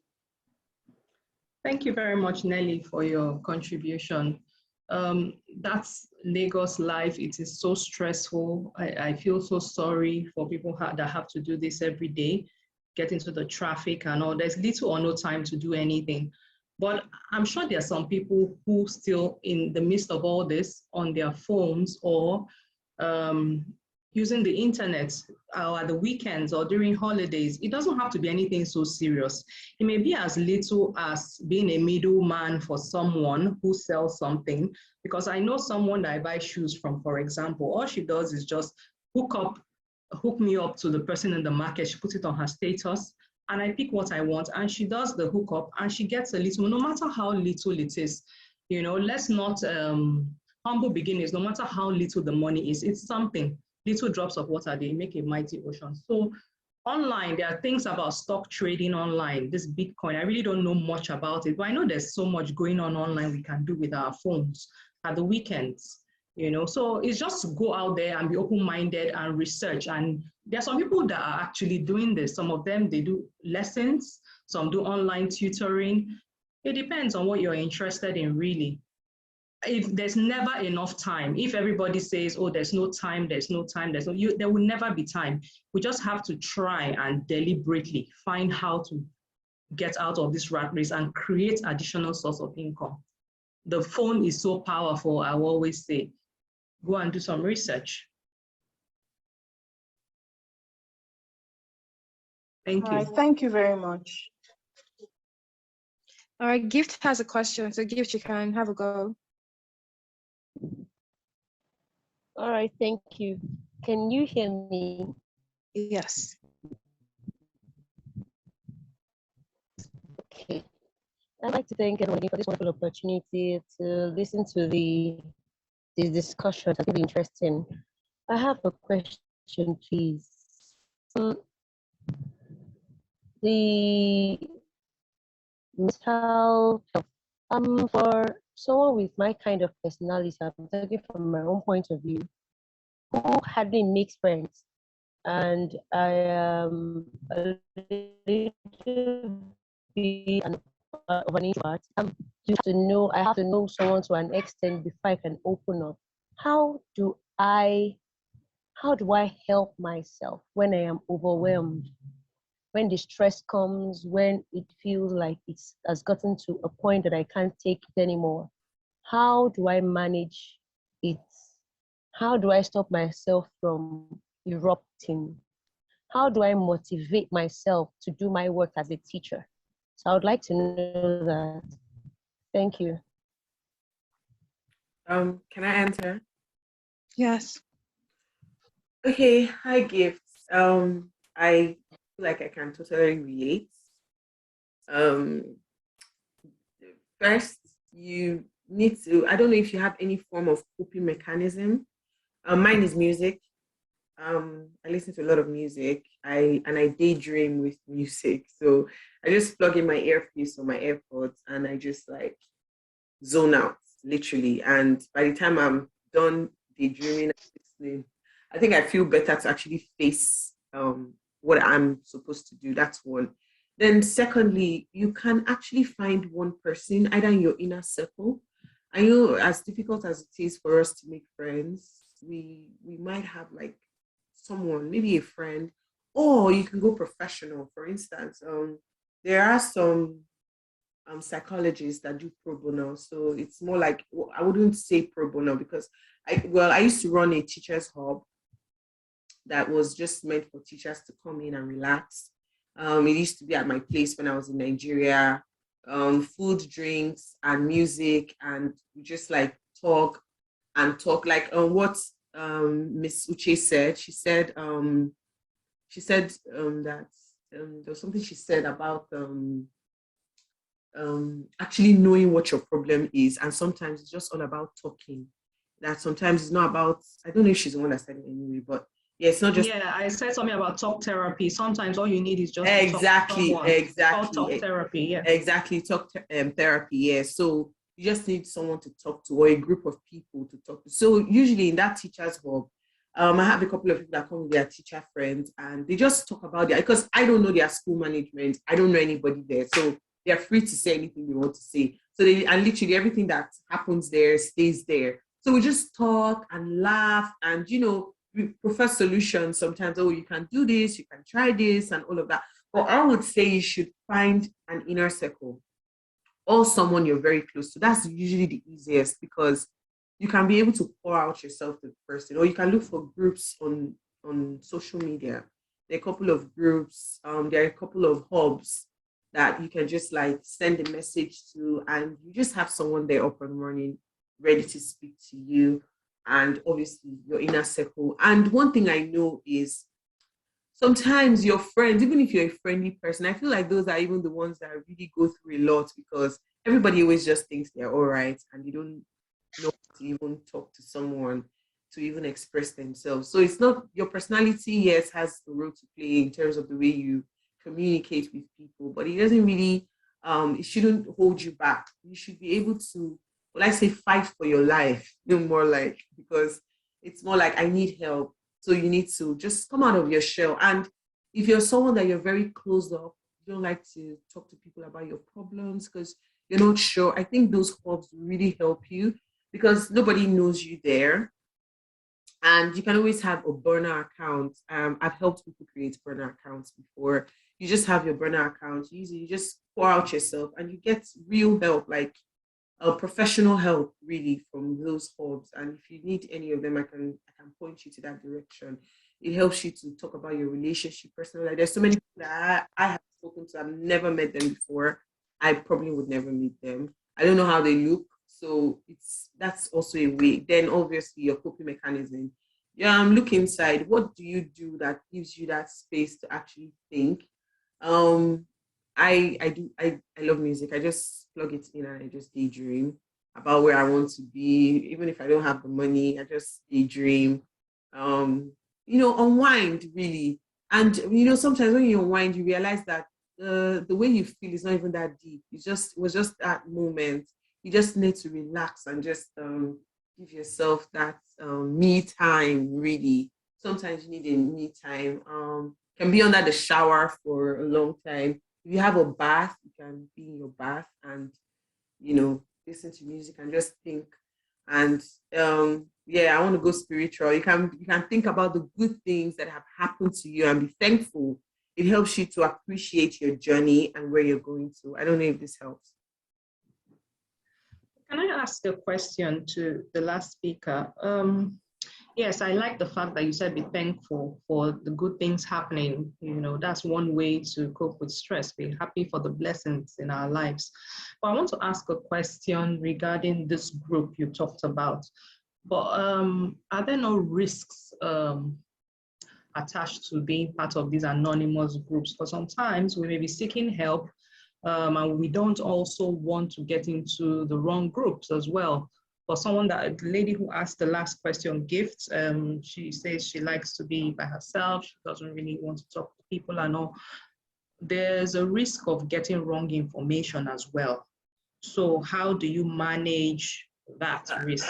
Thank you very much, Nelly, for your contribution. That's Lagos life. It is so stressful. I feel so sorry for people that have to do this every day, get into the traffic and all. There's little or no time to do anything. But I'm sure there are some people who still in the midst of all this on their phones or using the internet at the weekends or during holidays. It doesn't have to be anything so serious. It may be as little as being a middleman for someone who sells something, because I know someone that I buy shoes from, for example, all she does is just hook me up to the person in the market. She puts it on her status and I pick what I want and she does the hookup and she gets a little, no matter how little it is. You know, let's not humble beginnings, no matter how little the money is, it's something. Little drops of water, they make a mighty ocean. So online, there are things about stock trading online, this Bitcoin, I really don't know much about it, but I know there's so much going on online we can do with our phones at the weekends, you know. So it's just to go out there and be open-minded and research. And there are some people that are actually doing this. Some of them, they do lessons, some do online tutoring. It depends on what you're interested in, really. If there's never enough time, if everybody says, oh, there's no time, there will never be time. We just have to try and deliberately find how to get out of this rat race and create additional source of income. The phone is so powerful, I will always say, go and do some research. Thank you. All right, thank you very much. All right, Gift has a question, so Gift, you can have a go. All right, thank you. Can you hear me? Yes. Okay. I'd like to thank everyone for this wonderful opportunity to listen to this discussion. It's really interesting. I have a question, please. The mental health. For someone with my kind of personality, I'm talking from my own point of view, who hardly makes friends, and I am a little bit of an introvert. I have to know someone to an extent before I can open up. How do I help myself when I am overwhelmed? When the stress comes, when it feels like it has gotten to a point that I can't take it anymore, how do I manage it? How do I stop myself from erupting? How do I motivate myself to do my work as a teacher? So I would like to know that. Thank you. Can I answer? Yes. Okay, hi Gifts. I feel like I can totally relate. First, you need to, I don't know if you have any form of coping mechanism. Mine is music. I listen to a lot of music. I daydream with music. So I just plug in my earpiece or my AirPods and I just like zone out, literally. And by the time I'm done daydreaming and listening, I think I feel better to actually face what I'm supposed to do. That's one. Then secondly, you can actually find one person either in your inner circle. I know as difficult as it is for us to make friends, we might have like someone, maybe a friend, or you can go professional. For instance, there are some psychologists that do pro bono. So it's more like, I wouldn't say pro bono because I used to run a teachers hub that was just meant for teachers to come in and relax. It used to be at my place when I was in Nigeria. Food, drinks, and music, and we just like talk like what Miss Uche said. She said that there was something she said about actually knowing what your problem is, and sometimes it's just all about talking. That sometimes it's not about, I don't know if she's the one that said it anyway, but yeah, it's not just. Yeah, I said something about talk therapy. Sometimes all you need is just exactly, to talk to someone. talk Therapy, yeah. Exactly, therapy, yeah. So you just need someone to talk to, or a group of people to talk to. So usually in that teacher's hub, I have a couple of people that come with their teacher friends, and they just talk about it because I don't know their school management. I don't know anybody there, so they're free to say anything they want to say. So and literally everything that happens there stays there. So we just talk and laugh, and we prefer solutions sometimes. Oh, you can do this, you can try this, and all of that. But I would say you should find an inner circle or someone you're very close to. That's usually the easiest because you can be able to pour out yourself to the person, or you can look for groups on social media. There are a couple of groups, there are a couple of hubs that you can just like send a message to, and you just have someone there up and running, ready to speak to you, and obviously your inner circle. And one thing I know is sometimes your friends, even if you're a friendly person, I feel like those are even the ones that really go through a lot because everybody always just thinks they're all right and you don't know to even talk to someone to even express themselves. So it's not your personality, yes, has a role to play in terms of the way you communicate with people, but it doesn't really, it shouldn't hold you back. You should be able to, well, I say fight for your life, more like, because it's more like I need help. So you need to just come out of your shell. And if you're someone that you're very closed up, you don't like to talk to people about your problems because you're not sure, I think those hubs really help you because nobody knows you there. And you can always have a burner account. I've helped people create burner accounts before. You just have your burner account. You just pour out yourself and you get real help, like professional help, really, from those hubs. And if you need any of them, I can point you to that direction. It helps you to talk about your relationship personally. Like, there's so many people that I have spoken to. I've never met them before. I probably would never meet them. I don't know how they look. So that's also a way. Then obviously your coping mechanism. Yeah, look inside. What do you do that gives you that space to actually think? I love music. I just plug it in and I just daydream about where I want to be. Even if I don't have the money, I just daydream. Unwind really. And sometimes when you unwind, you realize that the way you feel is not even that deep. It was just that moment. You just need to relax and just give yourself that me time, really. Sometimes you need a me time. Can be under the shower for a long time. If you have a bath, you can be in your bath and listen to music and just think. And I want to go spiritual. You can think about the good things that have happened to you and be thankful. It helps you to appreciate your journey and where you're going to. I don't know if this helps. Can I ask a question to the last speaker? Yes, I like the fact that you said be thankful for the good things happening. That's one way to cope with stress. Be happy for the blessings in our lives. But I want to ask a question regarding this group you talked about. But are there no risks attached to being part of these anonymous groups? For sometimes we may be seeking help, and we don't also want to get into the wrong groups as well. For someone the lady who asked the last question, gifts, she says she likes to be by herself. She doesn't really want to talk to people and all. There's a risk of getting wrong information as well. So how do you manage that risk?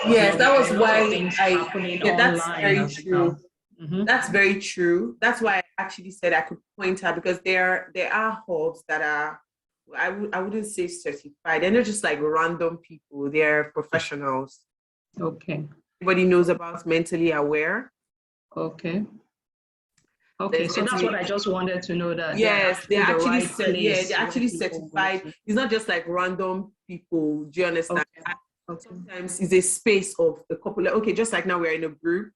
Yes, that was why that's online very true. Mm-hmm. That's very true. That's why I actually said I could point out, because there are hubs that are, I wouldn't say certified. They're not just like random people. They're professionals. Okay. Everybody knows about mentally aware. Okay. Okay, so that's what I just wanted to know, that yes, they're actually the right place they're actually certified. It's not just like random people. Do you understand? Okay. Okay. Sometimes it's a space of a couple. Okay, just like now we're in a group.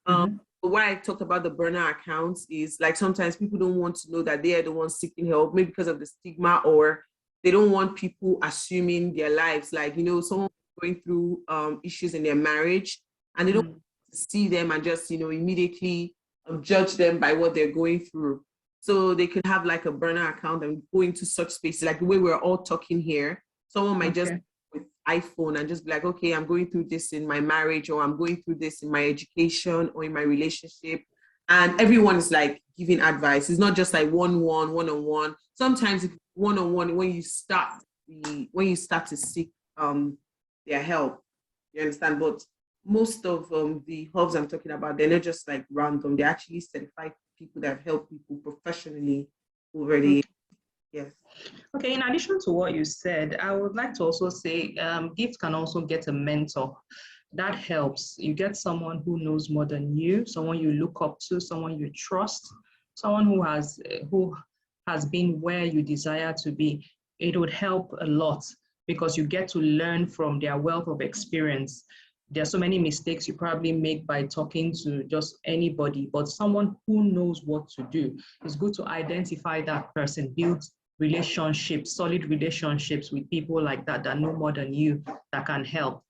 But why I talked about the burner accounts is like sometimes people don't want to know that they are the ones seeking help, maybe because of the stigma, or they don't want people assuming their lives. Like, you know, someone going through issues in their marriage, and they don't want to see them and just, you know, immediately judge them by what they're going through. So they can have like a burner account and go into such spaces, like the way we're all talking here. Someone might just with iPhone and just be like, okay, I'm going through this in my marriage, or I'm going through this in my education or in my relationship. And everyone is like giving advice. It's not just like one-on-one. Sometimes if one-on-one, when you start to seek their help, you understand? But most of the hubs I'm talking about, they're not just like random. They're actually certified people that have helped people professionally already. Yes. Okay, in addition to what you said, I would like to also say Gift can also get a mentor. That helps. You get someone who knows more than you, someone you look up to, someone you trust, someone who has been where you desire to be. It would help a lot because you get to learn from their wealth of experience. There are so many mistakes you probably make by talking to just anybody, but someone who knows what to do. It's good to identify that person, build relationships, solid relationships with people like that know more than you, that can help,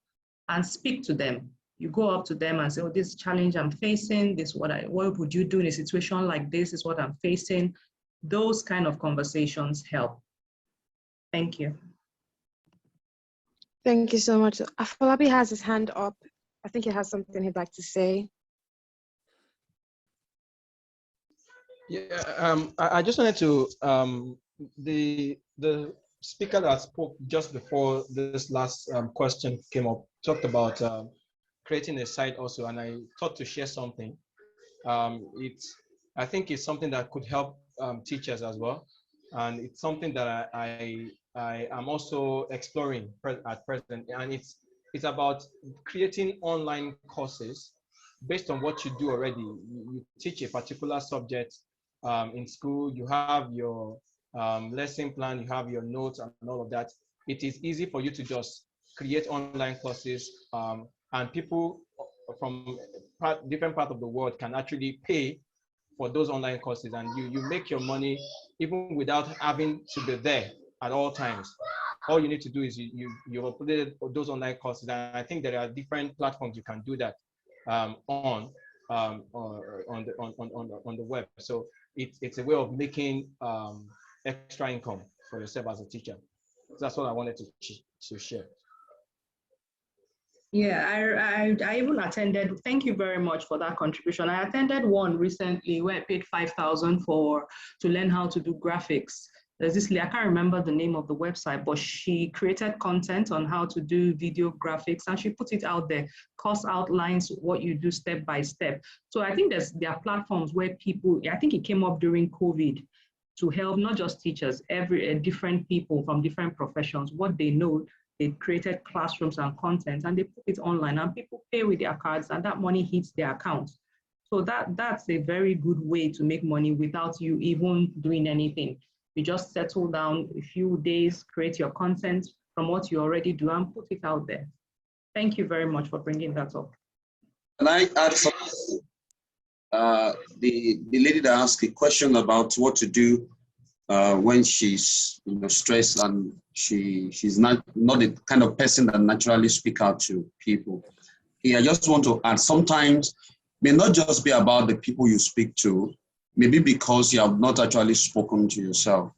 and speak to them. You go up to them and say, oh, this challenge I'm facing, what would you do in a situation like this is what I'm facing. Those kind of conversations help. Thank you. Thank you so much. Afolabi has his hand up. I think he has something he'd like to say. Yeah, I just wanted to, the speaker that spoke just before this last question came up talked about creating a site also, and I thought to share something. I think it's something that could help teachers as well, and it's something that I am also exploring at present, and it's about creating online courses based on what you do already. You teach a particular subject in school, you have your lesson plan, you have your notes and all of that. It is easy for you to just create online courses, and people from different parts of the world can actually pay for those online courses, and you make your money even without having to be there at all times. All you need to do is you upload those online courses, and I think there are different platforms you can do that on the web. So it's a way of making extra income for yourself as a teacher. So that's what I wanted to share. Yeah, I even attended, thank you very much for that contribution. I attended one recently where I paid 5,000 to learn how to do graphics. There's this lady, I can't remember the name of the website, but she created content on how to do video graphics, and she put it out there, course outlines, what you do step by step. So I think there are platforms where people, I think it came up during COVID, to help not just teachers, different people from different professions, what they know. They created classrooms and content, and they put it online, and people pay with their cards, and that money hits their accounts. So that's a very good way to make money without you even doing anything. You just settle down a few days, create your content from what you already do, and put it out there. Thank you very much for bringing that up. Can I add something? The lady that asked a question about what to do when she's stressed, and she's not the kind of person that naturally speak out to people. I just want to add, sometimes may not just be about the people you speak to, maybe because you have not actually spoken to yourself.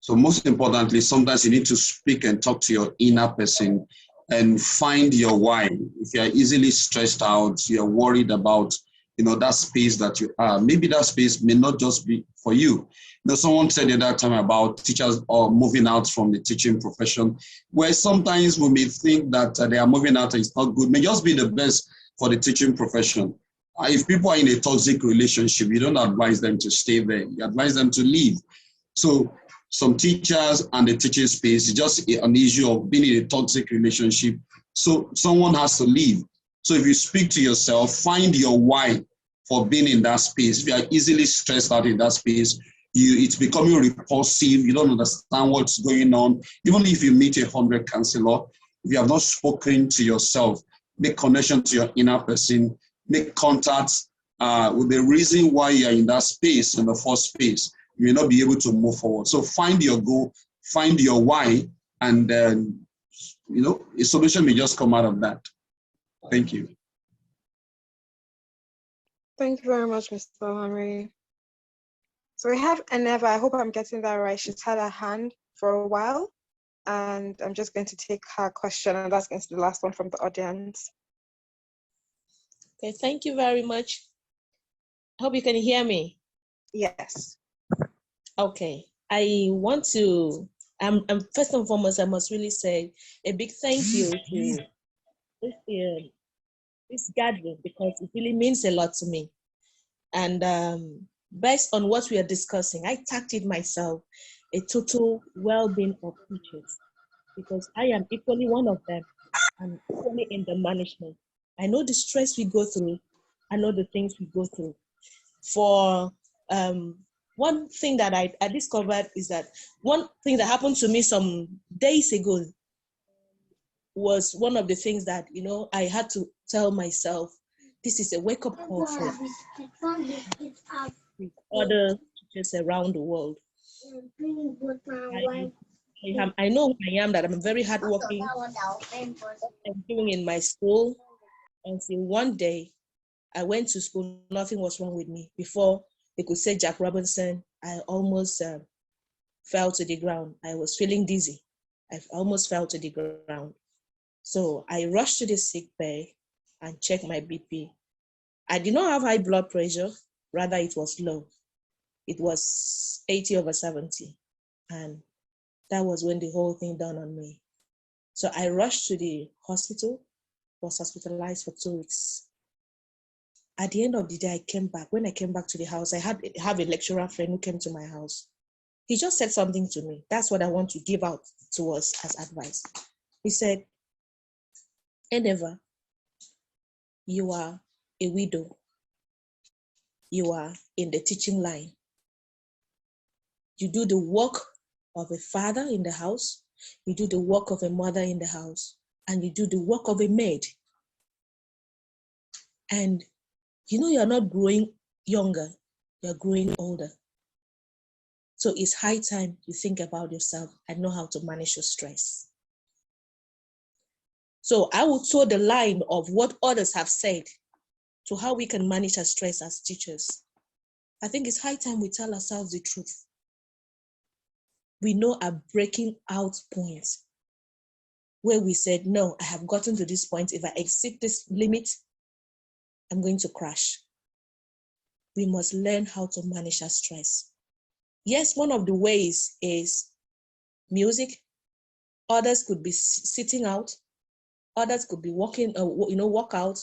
So most importantly, sometimes you need to speak and talk to your inner person and find your why. If you're easily stressed out, you're worried about that space that you are, maybe that space may not just be for you. Someone said at that time about teachers moving out from the teaching profession, where sometimes we may think that they are moving out and it's not good, may just be the best for the teaching profession. If people are in a toxic relationship, you don't advise them to stay there. You advise them to leave. So some teachers and the teaching space is just an issue of being in a toxic relationship. So someone has to leave. So if you speak to yourself, find your why. for being in that space. If you are easily stressed out in that space, it's becoming repulsive. You don't understand what's going on. Even if you meet 100 counselor, if you have not spoken to yourself, make connection to your inner person, make contacts with the reason why you're in that space, in the first space, you may not be able to move forward. So find your goal, find your why, and then, a solution may just come out of that. Thank you. Thank you very much, Mr. Henry. So we have Eneva. I hope I'm getting that right. She's had her hand for a while, and I'm just going to take her question, and that's going to be the last one from the audience. Okay, thank you very much. I hope you can hear me. Yes. Okay, I want to, first and foremost, I must really say a big thank you to this gathering, because it really means a lot to me. And based on what we are discussing, I tagged it myself, a total well-being of teachers, because I am equally one of them. I'm equally in the management. I know the stress we go through. I know the things we go through. For one thing that I discovered is that one thing that happened to me some days ago was one of the things that, I had to tell myself, this is a wake-up call for other teachers around the world. I know who I am, that I'm very hardworking. I'm doing in my school, until one day I went to school, nothing was wrong with me. Before they could say Jack Robinson, I almost fell to the ground. I was feeling dizzy. I almost fell to the ground. So I rushed to the sick bay and checked my BP. I did not have high blood pressure, rather it was low. It was 80/70. And that was when the whole thing dawned on me. So I rushed to the hospital, was hospitalized for 2 weeks. At the end of the day, I came back. When I came back to the house, I have a lecturer friend who came to my house. He just said something to me. That's what I want to give out to us as advice. He said, Eneva, you are a widow. You are in the teaching line. You do the work of a father in the house. You do the work of a mother in the house. And you do the work of a maid. And you're not growing younger, you're growing older. So it's high time you think about yourself and know how to manage your stress. So I will toe the line of what others have said to how we can manage our stress as teachers. I think it's high time we tell ourselves the truth. We know our breaking out points where we said, no, I have gotten to this point. If I exceed this limit, I'm going to crash. We must learn how to manage our stress. Yes, one of the ways is music. Others could be sitting out. Others could be walking, walk out.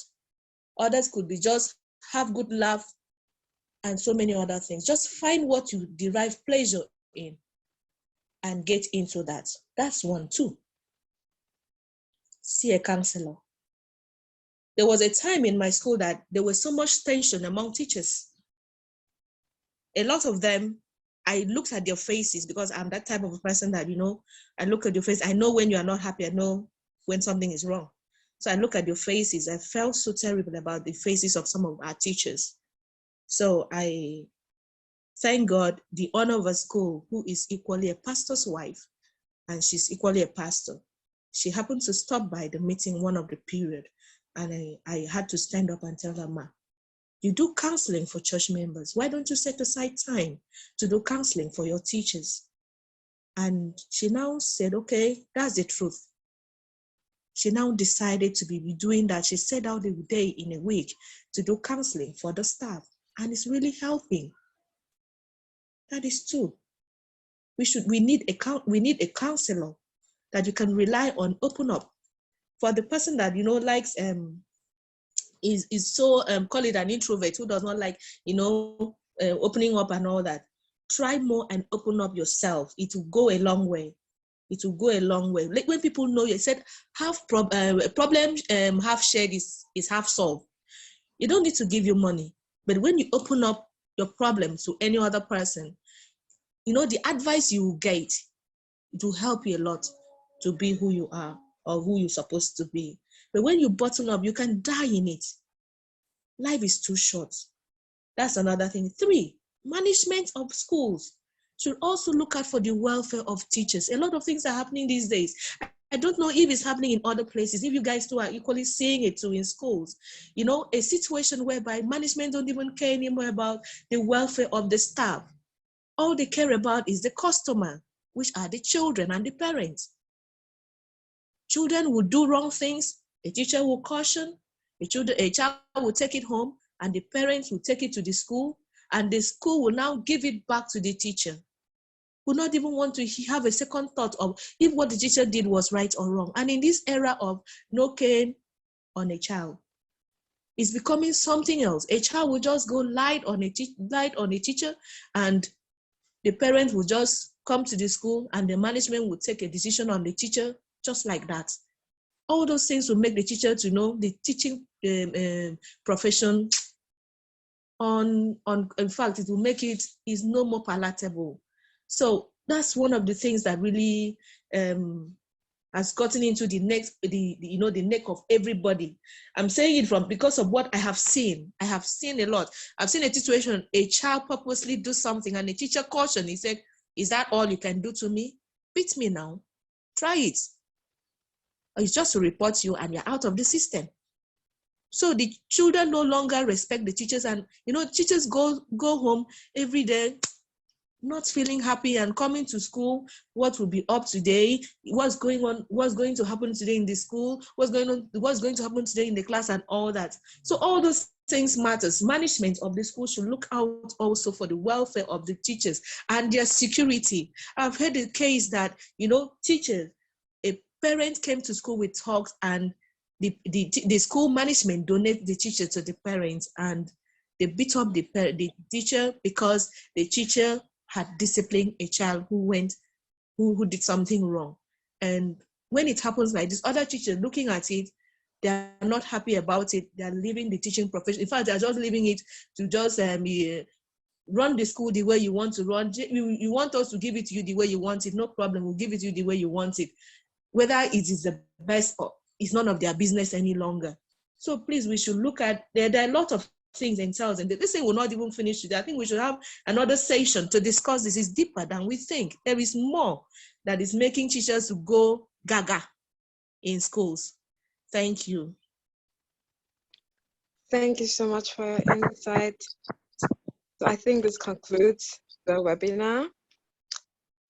Others could be just have good laugh and so many other things. Just find what you derive pleasure in and get into that. That's one, too. See a counselor. There was a time in my school that there was so much tension among teachers. A lot of them, I looked at their faces, because I'm that type of a person that, I look at your face. I know when you are not happy. I know when something is wrong. So I look at your faces. I felt so terrible about the faces of some of our teachers. So I thank God, the owner of a school, who is equally a pastor's wife, and she's equally a pastor. She happened to stop by the meeting one of the period, and I had to stand up and tell her, Ma, you do counseling for church members. Why don't you set aside time to do counseling for your teachers? And she now said, okay, that's the truth. She now decided to be doing that. She set out a day in a week to do counseling for the staff, and it's really helping. That is true. We need a counselor that you can rely on, open up. For the person that, likes, is so, call it an introvert, who does not like, opening up and all that. Try more and open up yourself. It will go a long way. It will go a long way. Like when people know you, said, half problem half shared is half solved. You don't need to give you money. But when you open up your problem to any other person, the advice you get, it will help you a lot to be who you are or who you're supposed to be. But when you bottle up, you can die in it. Life is too short. That's another thing. 3, management of schools should also look out for the welfare of teachers. A lot of things are happening these days. I don't know if it's happening in other places, if you guys too are equally seeing it too in schools. A situation whereby management don't even care anymore about the welfare of the staff. All they care about is the customer, which are the children and the parents. Children will do wrong things, a teacher will caution, a child will take it home, and the parents will take it to the school, and the school will now give it back to the teacher. Will not even want to have a second thought of if what the teacher did was right or wrong. And in this era of no cane on a child, it's becoming something else. A child will just go light on a teacher, and the parents will just come to the school, and the management will take a decision on the teacher just like that. All those things will make the teacher to know the teaching profession in fact, it will make it is no more palatable. So that's one of the things that really has gotten into the neck of everybody. I'm saying it because of what I have seen. I have seen a lot. I've seen a situation, a child purposely do something and the teacher cautioned. He said, "Is that all you can do to me? Beat me now. Try it. Or it's just to report you and you're out of the system." So the children no longer respect the teachers, and teachers go home every day not feeling happy and coming to school. What will be up today? What's going on? What's going to happen today in the school? What's going to happen today in the class and all that? So all those things matters. Management of the school should look out also for the welfare of the teachers and their security. I've heard a case that, teachers, a parent came to school with talks, and the school management donate the teacher to the parents, and they beat up the teacher because the teacher had disciplined a child who did something wrong. And when it happens like this, other teachers looking at it, they're not happy about it. They're leaving the teaching profession. In fact, they're just leaving it to just run the school the way you want to run. You want us to give it to you the way you want it, no problem, we'll give it to you the way you want it. Whether it is the best or it's none of their business any longer. So please, we should look at, there are a lot of things entails, and this thing will not even finish today. I think we should have another session to discuss this. It's deeper than we think. There is more that is making teachers to go gaga in schools. Thank you. Thank you so much for your insight. So I think this concludes the webinar.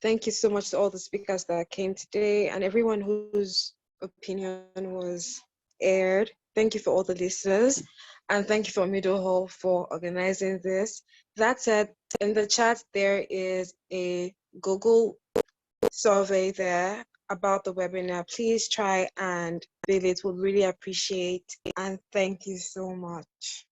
Thank you so much to all the speakers that came today and everyone whose opinion was aired. Thank you for all the listeners, and thank you for Middle Hall for organizing this. That said, in the chat there is a Google survey there about the webinar. Please try and fill it. We'll really appreciate, and thank you so much.